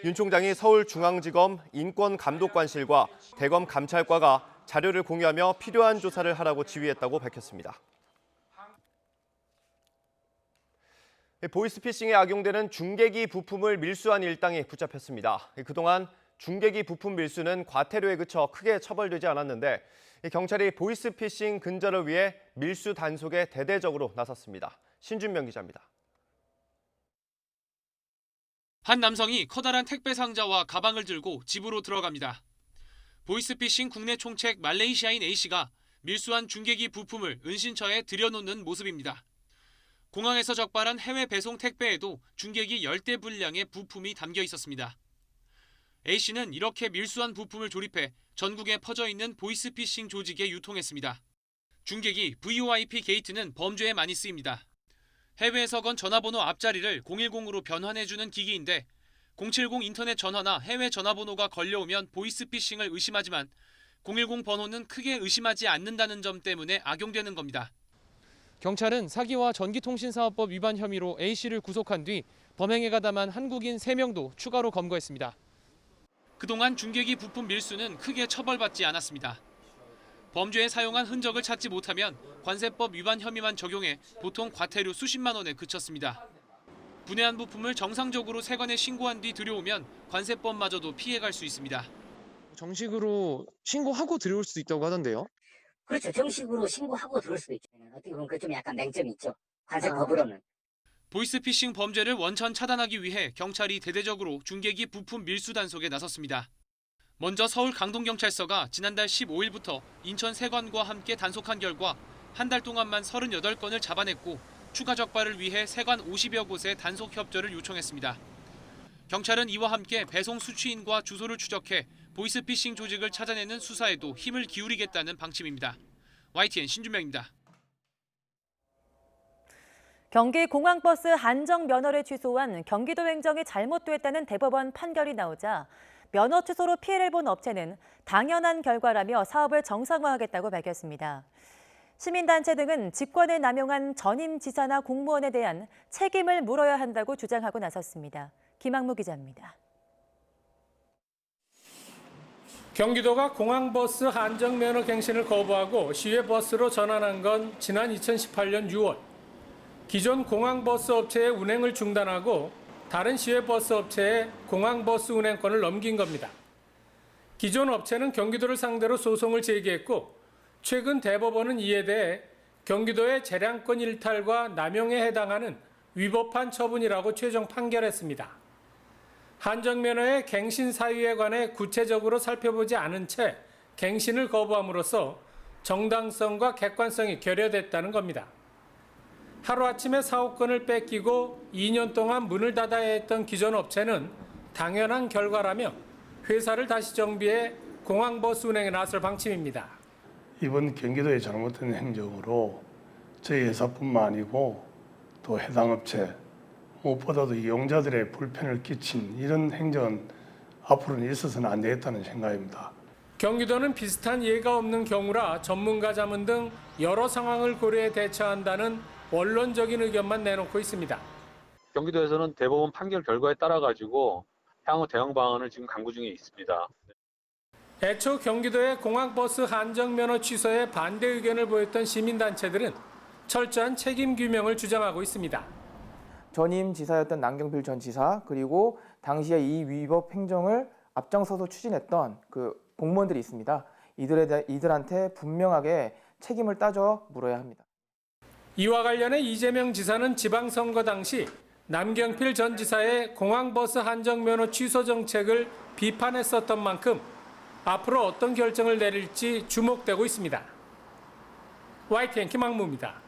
윤 총장이 서울중앙지검 인권감독관실과 대검 감찰과가 자료를 공유하며 필요한 조사를 하라고 지휘했다고 밝혔습니다. 보이스피싱에 악용되는 중계기 부품을 밀수한 일당이 붙잡혔습니다. 그동안 중계기 부품 밀수는 과태료에 그쳐 크게 처벌되지 않았는데 경찰이 보이스피싱 근절을 위해 밀수 단속에 대대적으로 나섰습니다. 신준명 기자입니다. 한 남성이 커다란 택배 상자와 가방을 들고 집으로 들어갑니다. 보이스피싱 국내 총책 말레이시아인 A씨가 밀수한 중계기 부품을 은신처에 들여놓는 모습입니다. 공항에서 적발한 해외 배송 택배에도 중계기 10대 분량의 부품이 담겨 있었습니다. A씨는 이렇게 밀수한 부품을 조립해 전국에 퍼져 있는 보이스피싱 조직에 유통했습니다. 중계기 VoIP 게이트는 범죄에 많이 쓰입니다. 해외에서 건 전화번호 앞자리를 010으로 변환해주는 기기인데 070 인터넷 전화나 해외 전화번호가 걸려오면 보이스피싱을 의심하지만 010 번호는 크게 의심하지 않는다는 점 때문에 악용되는 겁니다. 경찰은 사기와 전기통신사업법 위반 혐의로 A씨를 구속한 뒤 범행에 가담한 한국인 3명도 추가로 검거했습니다. 그동안 중계기 부품 밀수는 크게 처벌받지 않았습니다. 범죄에 사용한 흔적을 찾지 못하면 관세법 위반 혐의만 적용해 보통 과태료 수십만 원에 그쳤습니다. 분해한 부품을 정상적으로 세관에 신고한 뒤 들여오면 관세법마저도 피해갈 수 있습니다. 정식으로 신고하고 들여올 수도 있다고 하던데요? 그렇죠. 정식으로 신고하고 들어올 수도 있죠. 어떻게 보면 그 좀 약간 맹점이 있죠. 관세법으로는. 보이스피싱 범죄를 원천 차단하기 위해 경찰이 대대적으로 중계기 부품 밀수 단속에 나섰습니다. 먼저 서울 강동경찰서가 지난달 15일부터 인천 세관과 함께 단속한 결과 한 달 동안만 38건을 잡아냈고 추가 적발을 위해 세관 50여 곳에 단속 협조를 요청했습니다. 경찰은 이와 함께 배송 수취인과 주소를 추적해 보이스피싱 조직을 찾아내는 수사에도 힘을 기울이겠다는 방침입니다. YTN 신준명입니다. 경기 공항버스 한정 면허를 취소한 경기도 행정이 잘못됐다는 대법원 판결이 나오자 면허 취소로 피해를 본 업체는 당연한 결과라며 사업을 정상화하겠다고 밝혔습니다. 시민단체 등은 직권을 남용한 전임 지사나 공무원에 대한 책임을 물어야 한다고 주장하고 나섰습니다. 김학무 기자입니다. 경기도가 공항버스 한정면허 갱신을 거부하고 시외버스로 전환한 건 지난 2018년 6월. 기존 공항버스 업체의 운행을 중단하고 다른 시외버스 업체에 공항버스 운행권을 넘긴 겁니다. 기존 업체는 경기도를 상대로 소송을 제기했고 최근 대법원은 이에 대해 경기도의 재량권 일탈과 남용에 해당하는 위법한 처분이라고 최종 판결했습니다. 한정면허의 갱신 사유에 관해 구체적으로 살펴보지 않은 채 갱신을 거부함으로써 정당성과 객관성이 결여됐다는 겁니다. 하루아침에 사업권을 뺏기고 2년 동안 문을 닫아야 했던 기존 업체는 당연한 결과라며 회사를 다시 정비해 공항버스 운행에 나설 방침입니다. 이번 경기도의 잘못된 행정으로 저희 회사뿐만 아니고 또 해당 업체, 무엇보다도 이용자들의 불편을 끼친 이런 행정은 앞으로는 있어서는 안 되겠다는 생각입니다. 경기도는 비슷한 예가 없는 경우라 전문가 자문 등 여러 상황을 고려해 대처한다는 원론적인 의견만 내놓고 있습니다. 경기도에서는 대법원 판결 결과에 따라 가지고 향후 대응 방안을 지금 강구 중에 있습니다. 애초 경기도의 공항버스 한정면허 취소에 반대 의견을 보였던 시민단체들은 철저한 책임 규명을 주장하고 있습니다. 전임 지사였던 남경필 전 지사 그리고 당시에 이 위법 행정을 앞장서서 추진했던 그 공무원들이 있습니다. 이들한테 분명하게 책임을 따져 물어야 합니다. 이와 관련해 이재명 지사는 지방선거 당시 남경필 전 지사의 공항버스 한정면허 취소 정책을 비판했었던 만큼 앞으로 어떤 결정을 내릴지 주목되고 있습니다. YTN 김학무입니다.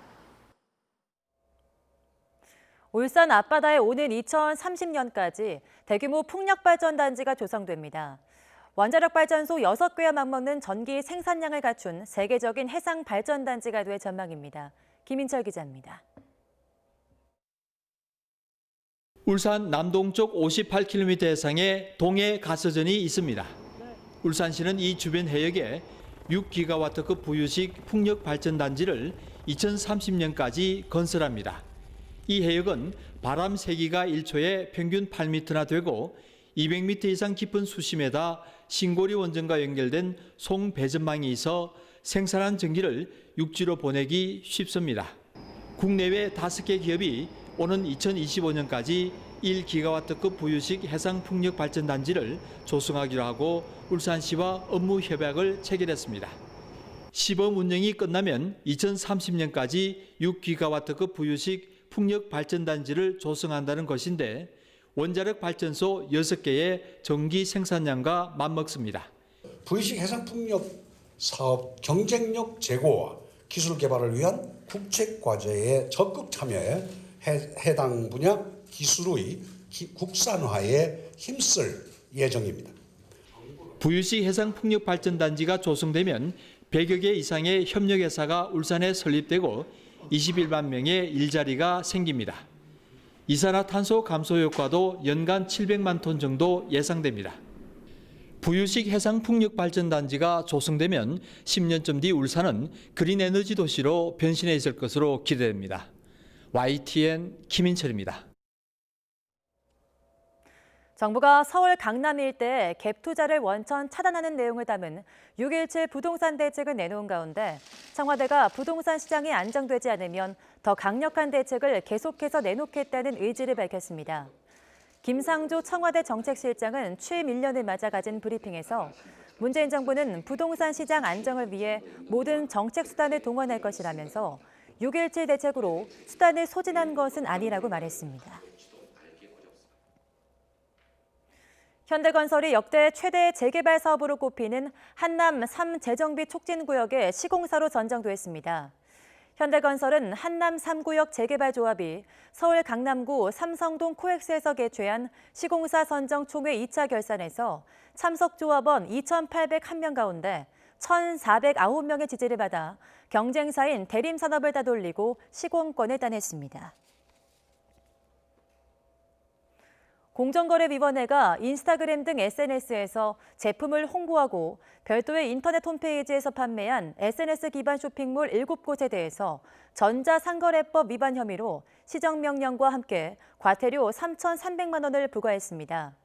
울산 앞바다에 오는 2030년까지 대규모 풍력발전단지가 조성됩니다. 원자력발전소 6개와 맞먹는 전기 생산량을 갖춘 세계적인 해상발전단지가 될 전망입니다. 김인철 기자입니다. 울산 남동쪽 58km 해상에 동해 가서전이 있습니다. 울산시는 이 주변 해역에 6기가와트급 부유식 풍력발전단지를 2030년까지 건설합니다. 이 해역은 바람 세기가 1초에 평균 8m나 되고 200m 이상 깊은 수심에다 신고리 원전과 연결된 송배전망이 있어 생산한 전기를 육지로 보내기 쉽습니다. 국내외 5개 기업이 오는 2025년까지 1기가와트급 부유식 해상풍력발전단지를 조성하기로 하고 울산시와 업무 협약을 체결했습니다. 시범 운영이 끝나면 2030년까지 6기가와트급 부유식 풍력발전단지를 조성한다는 것인데 원자력 발전소 6개의 전기 생산량과 맞먹습니다. 부유식 해상풍력 사업 경쟁력 제고와 기술 개발을 위한 국책과제에 적극 참여해 해당 분야 기술의 국산화에 힘쓸 예정입니다. 부유식 해상풍력발전단지가 조성되면 100여 개 이상의 협력회사가 울산에 설립되고 21만 명의 일자리가 생깁니다. 이산화탄소 감소 효과도 연간 700만 톤 정도 예상됩니다. 부유식 해상풍력발전단지가 조성되면 10년쯤 뒤 울산은 그린에너지 도시로 변신해 있을 것으로 기대됩니다. YTN 김인철입니다. 정부가 서울 강남 일대에 갭 투자를 원천 차단하는 내용을 담은 6.17 부동산 대책을 내놓은 가운데 청와대가 부동산 시장이 안정되지 않으면 더 강력한 대책을 계속해서 내놓겠다는 의지를 밝혔습니다. 김상조 청와대 정책실장은 취임 1년을 맞아 가진 브리핑에서 문재인 정부는 부동산 시장 안정을 위해 모든 정책 수단을 동원할 것이라면서 6.17 대책으로 수단을 소진한 것은 아니라고 말했습니다. 현대건설이 역대 최대 재개발 사업으로 꼽히는 한남 3재정비 촉진구역의 시공사로 선정됐습니다. 현대건설은 한남 3구역 재개발 조합이 서울 강남구 삼성동 코엑스에서 개최한 시공사 선정 총회 2차 결산에서 참석 조합원 2,801명 가운데 1,409명의 지지를 받아 경쟁사인 대림산업을 따돌리고 시공권을 따냈습니다. 공정거래위원회가 인스타그램 등 SNS에서 제품을 홍보하고 별도의 인터넷 홈페이지에서 판매한 SNS 기반 쇼핑몰 7곳에 대해서 전자상거래법 위반 혐의로 시정명령과 함께 과태료 3,300만 원을 부과했습니다.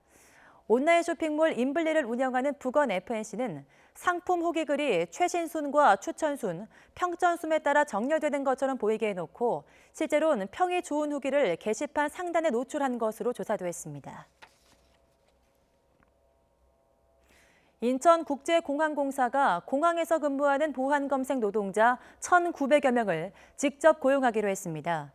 온라인 쇼핑몰 인블리를 운영하는 북원 FNC는 상품 후기글이 최신순과 추천순, 평점순에 따라 정렬되는 것처럼 보이게 해놓고 실제로는 평이 좋은 후기를 게시판 상단에 노출한 것으로 조사됐습니다. 인천국제공항공사가 공항에서 근무하는 보안검색 노동자 1,900여 명을 직접 고용하기로 했습니다.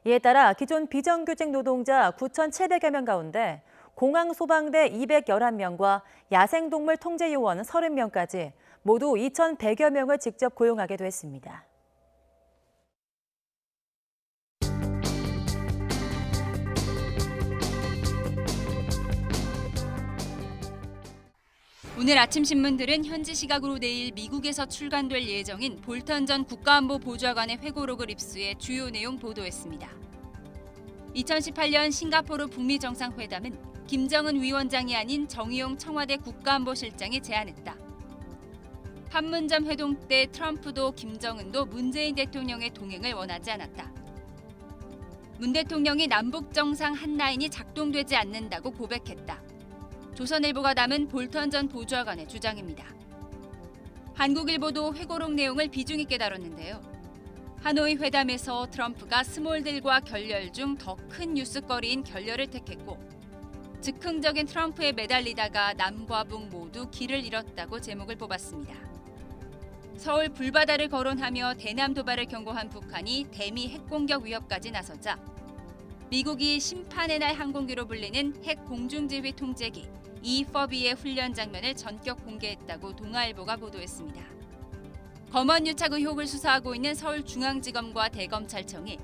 이에 따라 기존 비정규직 노동자 9,700여 명 가운데 공항소방대 211명과 야생동물 통제요원 30명까지 모두 2,100여 명을 직접 고용하게 됐습니다. 오늘 아침 신문들은 현지 시각으로 내일 미국에서 출간될 예정인 볼턴 전 국가안보보좌관의 회고록을 입수해 주요 내용 보도했습니다. 2018년 싱가포르 북미 정상회담은 김정은 위원장이 아닌 정의용 청와대 국가안보실장이 제안했다. 판문점 회동 때 트럼프도 김정은도 문재인 대통령의 동행을 원하지 않았다. 문 대통령이 남북 정상 한 라인이 작동되지 않는다고 고백했다. 조선일보가 담은 볼턴 전 보좌관의 주장입니다. 한국일보도 회고록 내용을 비중 있게 다뤘는데요. 하노이 회담에서 트럼프가 스몰딜과 결렬 중 더 큰 뉴스거리인 결렬을 택했고 즉흥적인 트럼프에 매달리다가 남과 북 모두 길을 잃었다고 제목을 뽑았습니다. 서울 불바다를 거론하며 대남 도발을 경고한 북한이 대미 핵공격 위협까지 나서자 미국이 심판의 날 항공기로 불리는 핵 공중지휘 통제기 E-4B의 훈련 장면을 전격 공개했다고 동아일보가 보도했습니다. 검언 유착 의혹을 수사하고 있는 서울중앙지검과 대검찰청이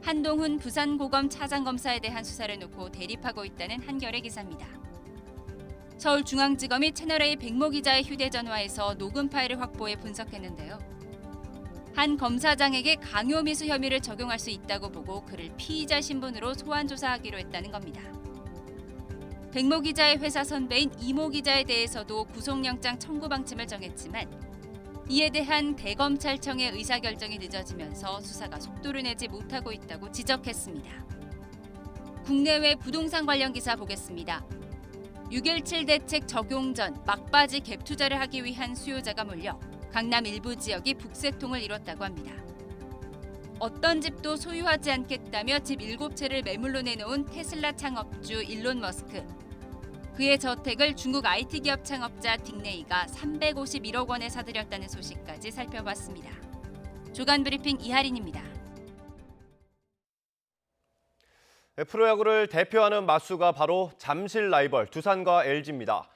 한동훈 부산고검 차장검사에 대한 수사를 놓고 대립하고 있다는 한겨레 기사입니다. 서울중앙지검이 채널A 백모 기자의 휴대전화에서 녹음 파일을 확보해 분석했는데요. 한 검사장에게 강요미수 혐의를 적용할 수 있다고 보고 그를 피의자 신분으로 소환 조사하기로 했다는 겁니다. 백모 기자의 회사 선배인 이모 기자에 대해서도 구속영장 청구 방침을 정했지만 이에 대한 대검찰청의 의사결정이 늦어지면서 수사가 속도를 내지 못하고 있다고 지적했습니다. 국내외 부동산 관련 기사 보겠습니다. 6.17 대책 적용 전 막바지 갭 투자를 하기 위한 수요자가 몰려 강남 일부 지역이 북새통을 이뤘다고 합니다. 어떤 집도 소유하지 않겠다며 집 7채를 매물로 내놓은 테슬라 창업주 일론 머스크. 그의 저택을 중국 IT 기업 창업자 딕네이가 351억 원에 사들였다는 소식까지 살펴봤습니다. 주간 브리핑 이하린입니다. 프로야구를 대표하는 맞수가 바로 잠실 라이벌 두산과 LG입니다.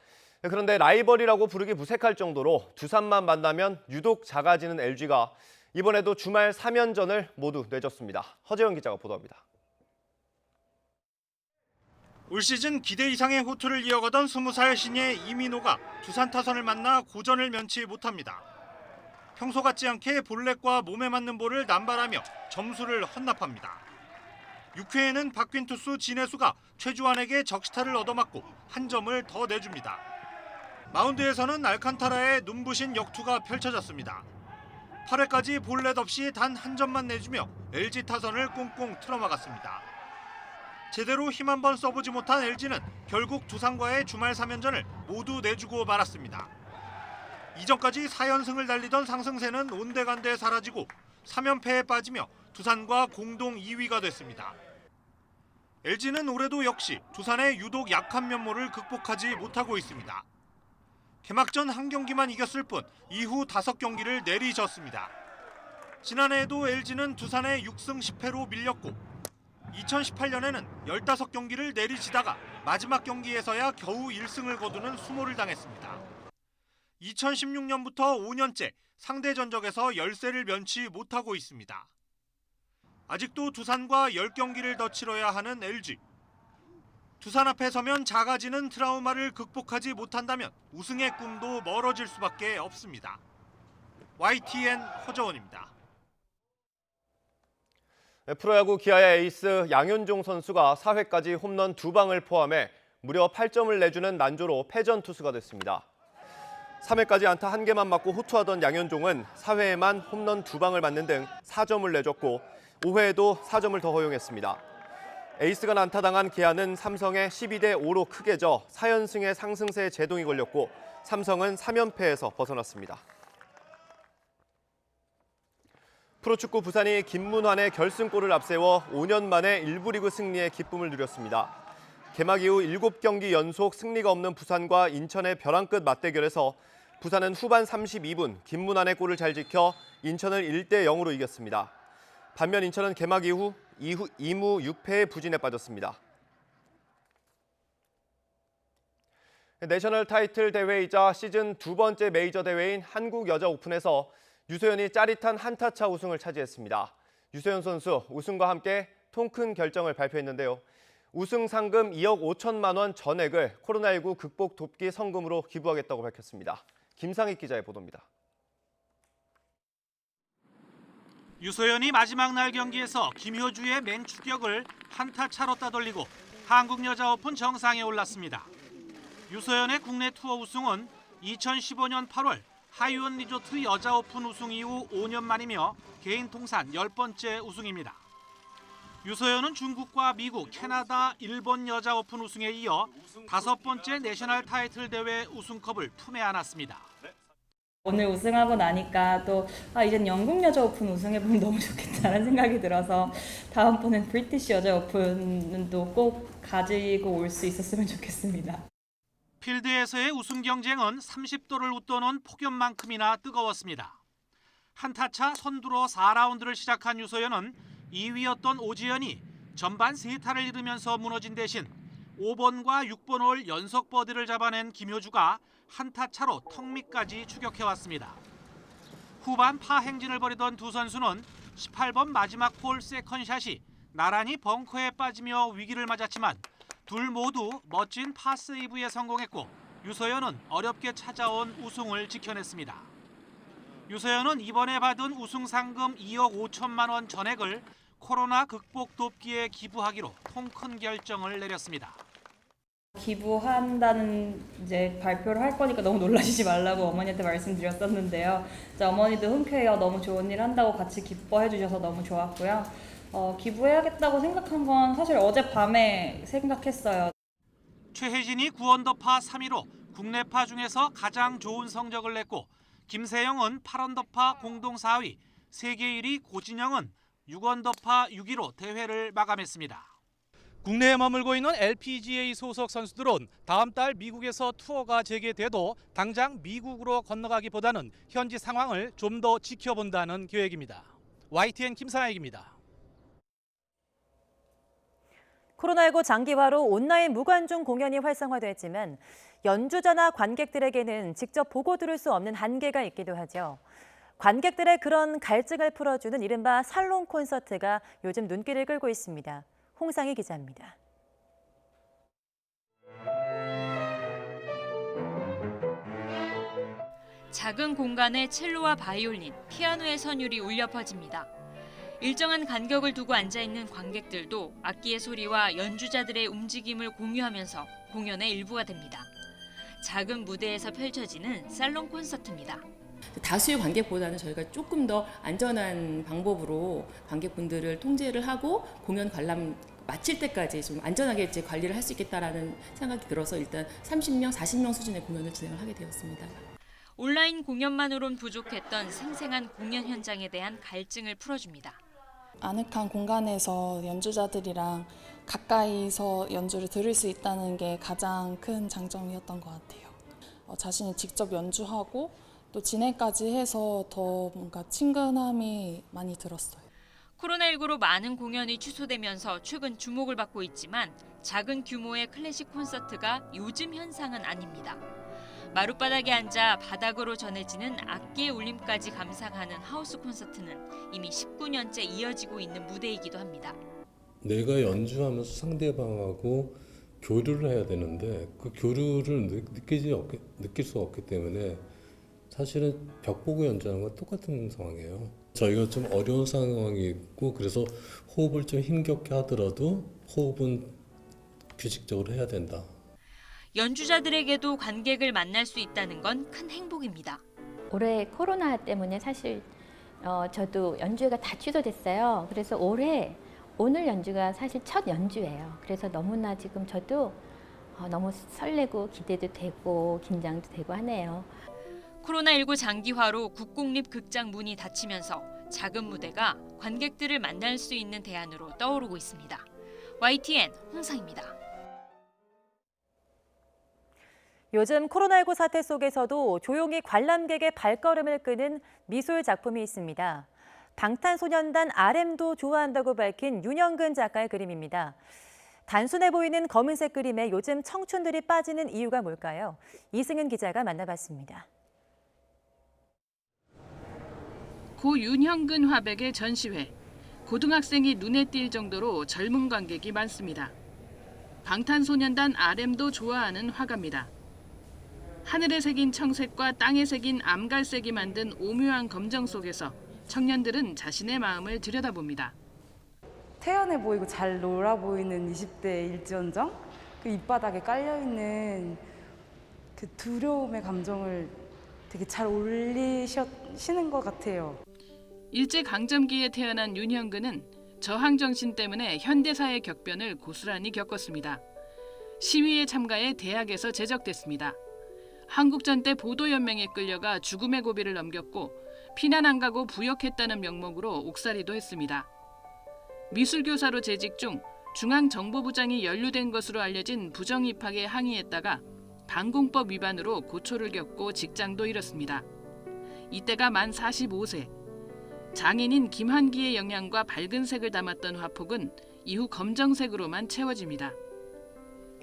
그런데 라이벌이라고 부르기 무색할 정도로 두산만 만나면 유독 작아지는 LG가 이번에도 주말 3연전을 모두 내줬습니다. 허재영 기자가 보도합니다. 올 시즌 기대 이상의 호투를 이어가던 20살 신예 이민호가 두산 타선을 만나 고전을 면치 못합니다. 평소 같지 않게 볼넷과 몸에 맞는 볼을 남발하며 점수를 헌납합니다. 6회에는 바뀐 투수 진해수가 최주환에게 적시타를 얻어맞고 한 점을 더 내줍니다. 마운드에서는 알칸타라의 눈부신 역투가 펼쳐졌습니다. 8회까지 볼넷 없이 단 한 점만 내주며 LG 타선을 꽁꽁 틀어막았습니다. 제대로 힘 한 번 써보지 못한 LG는 결국 두산과의 주말 3연전을 모두 내주고 말았습니다. 이전까지 4연승을 달리던 상승세는 온데간데 사라지고 3연패에 빠지며 두산과 공동 2위가 됐습니다. LG는 올해도 역시 두산의 유독 약한 면모를 극복하지 못하고 있습니다. 개막전 한 경기만 이겼을 뿐 이후 5경기를 내리졌습니다. 지난해에도 LG는 두산의 6승 10패로 밀렸고 2018년에는 15경기를 내리지다가 마지막 경기에서야 겨우 1승을 거두는 수모를 당했습니다. 2016년부터 5년째 상대 전적에서 열세를 면치 못하고 있습니다. 아직도 두산과 10경기를 더 치러야 하는 LG. 두산 앞에 서면 작아지는 트라우마를 극복하지 못한다면 우승의 꿈도 멀어질 수밖에 없습니다. YTN 허정원입니다. 프로야구 기아의 에이스 양현종 선수가 4회까지 홈런 2방을 포함해 무려 8점을 내주는 난조로 패전 투수가 됐습니다. 3회까지 안타 1개만 맞고 호투하던 양현종은 4회에만 홈런 2방을 맞는 등 4점을 내줬고 5회에도 4점을 더 허용했습니다. 에이스가 난타당한 기아는 삼성에 12대5로 크게 져 4연승의 상승세에 제동이 걸렸고 삼성은 3연패에서 벗어났습니다. 프로축구 부산이 김문환의 결승골을 앞세워 5년 만에 1부 리그 승리의 기쁨을 누렸습니다. 개막 이후 7경기 연속 승리가 없는 부산과 인천의 벼랑 끝 맞대결에서 부산은 후반 32분 김문환의 골을 잘 지켜 인천을 1대0으로 이겼습니다. 반면 인천은 개막 이후 2무 6패의 부진에 빠졌습니다. 내셔널 타이틀 대회이자 시즌 2번째 메이저 대회인 한국 여자 오픈에서 유소연이 짜릿한 한타차 우승을 차지했습니다. 유소연 선수 우승과 함께 통큰 결정을 발표했는데요. 우승 상금 2억 5천만 원 전액을 코로나19 극복 돕기 성금으로 기부하겠다고 밝혔습니다. 김상익 기자의 보도입니다. 유소연이 마지막 날 경기에서 김효주의 맹추격을 한타차로 따돌리고 한국 여자 오픈 정상에 올랐습니다. 유소연의 국내 투어 우승은 2015년 8월 하이원 리조트 여자 오픈 우승 이후 5년 만이며 개인 통산 10번째 우승입니다. 유소연은 중국과 미국, 캐나다, 일본 여자 오픈 우승에 이어 5번째 내셔널 타이틀 대회 우승컵을 품에 안았습니다. 오늘 우승하고 나니까 또 이젠 영국 여자 오픈 우승해보면 너무 좋겠다는 생각이 들어서 다음번엔 브리티시 여자 오픈은 또 꼭 가지고 올 수 있었으면 좋겠습니다. 필드에서의 우승 경쟁은 30도를 웃도는 폭염만큼이나 뜨거웠습니다. 한타차 선두로 4라운드를 시작한 유소연은 2위였던 오지연이 전반 3타를 잃으면서 무너진 대신 5번과 6번 홀 연속 버디를 잡아낸 김효주가 한타 차로 턱 밑까지 추격해왔습니다. 후반 파 행진을 벌이던 두 선수는 18번 마지막 홀 세컨샷이 나란히 벙커에 빠지며 위기를 맞았지만 둘 모두 멋진 파 세이브에 성공했고 유소연은 어렵게 찾아온 우승을 지켜냈습니다. 유소연은 이번에 받은 우승 상금 2억 5천만 원 전액을 코로나 극복 돕기에 기부하기로 통 큰 결정을 내렸습니다. 기부한다는 이제 발표를 할 거니까 너무 놀라시지 말라고 어머니한테 말씀드렸었는데요. 어머니도 흔쾌히 너무 좋은 일 한다고 같이 기뻐해 주셔서 너무 좋았고요. 기부해야겠다고 생각한 건 사실 어젯밤에 생각했어요. 최혜진이 9언더파 3위로 국내파 중에서 가장 좋은 성적을 냈고 김세영은 8언더파 공동 4위, 세계 1위 고진영은 6언더파 6위로 대회를 마감했습니다. 국내에 머물고 있는 LPGA 소속 선수들은 다음 달 미국에서 투어가 재개돼도 당장 미국으로 건너가기보다는 현지 상황을 좀 더 지켜본다는 계획입니다. YTN 김상혁입니다. 코로나19 장기화로 온라인 무관중 공연이 활성화됐지만 연주자나 관객들에게는 직접 보고 들을 수 없는 한계가 있기도 하죠. 관객들의 그런 갈증을 풀어주는 이른바 살롱 콘서트가 요즘 눈길을 끌고 있습니다. 홍상희 기자입니다. 작은 공간에 첼로와 바이올린, 피아노의 선율이 울려 퍼집니다. 일정한 간격을 두고 앉아있는 관객들도 악기의 소리와 연주자들의 움직임을 공유하면서 공연의 일부가 됩니다. 작은 무대에서 펼쳐지는 살롱 콘서트입니다. 다수의 관객보다는 저희가 조금 더 안전한 방법으로 관객분들을 통제를 하고 공연 관람 마칠 때까지 좀 안전하게 이제 관리를 할 수 있겠다라는 생각이 들어서 일단 30명, 40명 수준의 공연을 진행을 하게 되었습니다. 온라인 공연만으론 부족했던 생생한 공연 현장에 대한 갈증을 풀어줍니다. 아늑한 공간에서 연주자들이랑 가까이서 연주를 들을 수 있다는 게 가장 큰 장점이었던 것 같아요. 자신이 직접 연주하고 또 진행까지 해서 더 뭔가 친근함이 많이 들었어요. 코로나19로 많은 공연이 취소되면서 최근 주목을 받고 있지만 작은 규모의 클래식 콘서트가 요즘 현상은 아닙니다. 마룻바닥에 앉아 바닥으로 전해지는 악기의 울림까지 감상하는 하우스 콘서트는 이미 19년째 이어지고 있는 무대이기도 합니다. 내가 연주하면서 상대방하고 교류를 해야 되는데 그 교류를 느낄 수 없기 때문에 사실은 벽 보고 연주하는 건 똑같은 상황이에요. 저희가 좀 어려운 상황이 있고 그래서 호흡을 좀 힘겹게 하더라도 호흡은 규칙적으로 해야 된다. 연주자들에게도 관객을 만날 수 있다는 건 큰 행복입니다. 올해 코로나 때문에 사실 저도 연주가 다 취소됐어요. 그래서 올해 오늘 연주가 사실 첫 연주예요. 그래서 너무나 지금 저도 너무 설레고 기대도 되고 긴장도 되고 하네요. 코로나19 장기화로 국공립 극장 문이 닫히면서 작은 무대가 관객들을 만날 수 있는 대안으로 떠오르고 있습니다. YTN 홍상입니다. 요즘 코로나19 사태 속에서도 조용히 관람객의 발걸음을 끄는 미술 작품이 있습니다. 방탄소년단 RM도 좋아한다고 밝힌 윤영근 작가의 그림입니다. 단순해 보이는 검은색 그림에 요즘 청춘들이 빠지는 이유가 뭘까요? 이승은 기자가 만나봤습니다. 고 윤형근 화백의 전시회. 고등학생이 눈에 띌 정도로 젊은 관객이 많습니다. 방탄소년단 RM도 좋아하는 화가입니다. 하늘에 새긴 청색과 땅에 새긴 암갈색이 만든 오묘한 검정 속에서 청년들은 자신의 마음을 들여다봅니다. 태연해 보이고 잘 놀아 보이는 20대 일지언정 그 입바닥에 깔려있는 그 두려움의 감정을 되게 잘 올리시는 것 같아요. 일제강점기에 태어난 윤형근은 저항정신 때문에 현대사의 격변을 고스란히 겪었습니다. 시위에 참가해 대학에서 제적됐습니다. 한국전대 보도연맹에 끌려가 죽음의 고비를 넘겼고 피난 안 가고 부역했다는 명목으로 옥살이도 했습니다. 미술교사로 재직 중 중앙정보부장이 연루된 것으로 알려진 부정입학에 항의했다가 방공법 위반으로 고초를 겪고 직장도 잃었습니다. 이때가 만 45세. 장인인 김환기의 영향과 밝은 색을 담았던 화폭은 이후 검정색으로만 채워집니다.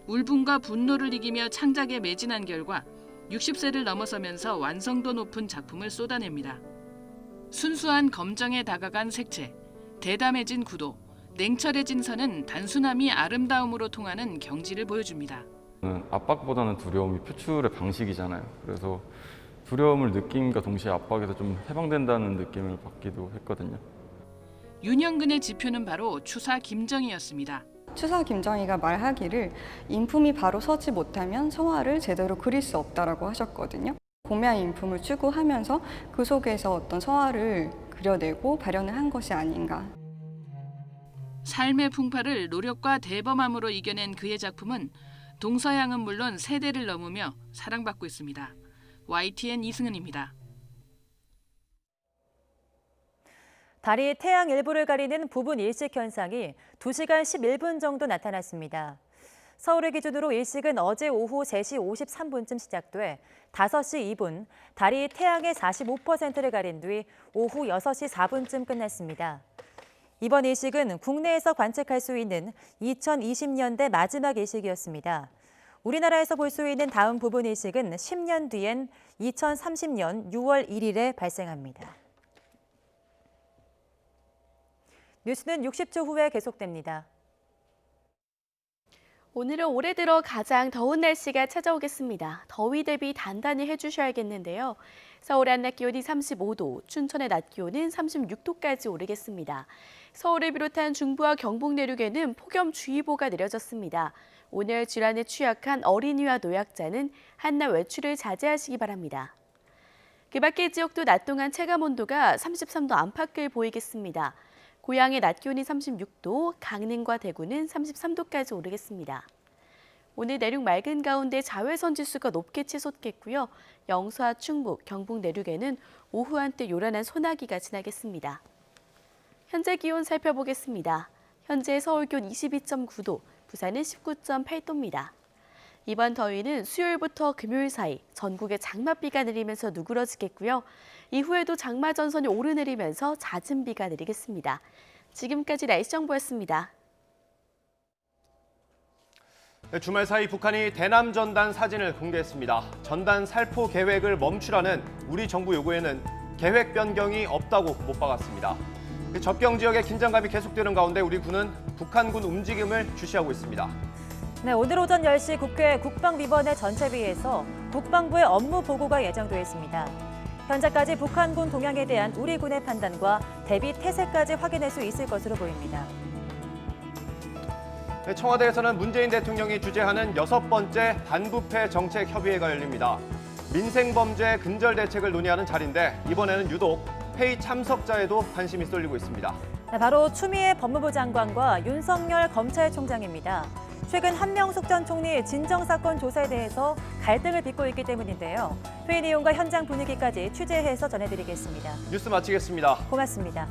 울분과 분노를 이기며 창작에 매진한 결과 60세를 넘어서면서 완성도 높은 작품을 쏟아냅니다. 순수한 검정에 다가간 색채, 대담해진 구도, 냉철해진 선은 단순함이 아름다움으로 통하는 경지를 보여줍니다. 압박보다는 두려움이 표출의 방식이잖아요. 그래서 두려움을 느낌과 동시에 압박에서 좀 해방된다는 느낌을 받기도 했거든요. 윤형근의 지표는 바로 추사 김정희였습니다. 추사 김정희가 말하기를 인품이 바로 서지 못하면 성화를 제대로 그릴 수 없다라고 하셨거든요. 고매한 인품을 추구하면서 그 속에서 어떤 성화를 그려내고 발현을 한 것이 아닌가. 삶의 풍파를 노력과 대범함으로 이겨낸 그의 작품은 동서양은 물론 세대를 넘으며 사랑받고 있습니다. YTN 이승은입니다. 달이 태양 일부를 가리는 부분 일식 현상이 2시간 11분 정도 나타났습니다. 서울을 기준으로 일식은 어제 오후 3시 53분쯤 시작돼 5시 2분, 달이 태양의 45%를 가린 뒤 오후 6시 4분쯤 끝났습니다. 이번 일식은 국내에서 관측할 수 있는 2020년대 마지막 일식이었습니다. 우리나라에서 볼 수 있는 다음 부분 일식은 10년 뒤엔 2030년 6월 1일에 발생합니다. 뉴스는 60초 후에 계속됩니다. 오늘은 올해 들어 가장 더운 날씨가 찾아오겠습니다. 더위 대비 단단히 해주셔야겠는데요. 서울의 낮 기온이 35도, 춘천의 낮 기온은 36도까지 오르겠습니다. 서울을 비롯한 중부와 경북 내륙에는 폭염주의보가 내려졌습니다. 오늘 질환에 취약한 어린이와 노약자는 한낮 외출을 자제하시기 바랍니다. 그 밖의 지역도 낮 동안 체감온도가 33도 안팎을 보이겠습니다. 고양의 낮 기온이 36도, 강릉과 대구는 33도까지 오르겠습니다. 오늘 내륙 맑은 가운데 자외선 지수가 높게 치솟겠고요. 영서와 충북, 경북 내륙에는 오후 한때 요란한 소나기가 지나겠습니다. 현재 기온 살펴보겠습니다. 현재 서울 기온 22.9도, 부산은 19.8도입니다. 이번 더위는 수요일부터 금요일 사이 전국에 장맛비가 내리면서 누그러지겠고요. 이후에도 장마 전선이 오르내리면서 잦은 비가 내리겠습니다. 지금까지 날씨 정보였습니다. 주말 사이 북한이 대남 전단 사진을 공개했습니다. 전단 살포 계획을 멈추라는 우리 정부 요구에는 계획 변경이 없다고 못 박았습니다. 접경 지역의 긴장감이 계속되는 가운데 우리 군은 북한군 움직임을 주시하고 있습니다. 네, 오늘 오전 10시 국회 국방위원회 전체회의에서 국방부의 업무 보고가 예정돼 있습니다. 현재까지 북한군 동향에 대한 우리 군의 판단과 대비 태세까지 확인할 수 있을 것으로 보입니다. 청와대에서는 문재인 대통령이 주재하는 6번째 반부패 정책 협의회가 열립니다. 민생범죄 근절 대책을 논의하는 자리인데 이번에는 유독 회의 참석자에도 관심이 쏠리고 있습니다. 네, 바로 추미애 법무부 장관과 윤석열 검찰총장입니다. 최근 한명숙 전 총리 진정사건 조사에 대해서 갈등을 빚고 있기 때문인데요. 회의 내용과 현장 분위기까지 취재해서 전해드리겠습니다. 뉴스 마치겠습니다. 고맙습니다.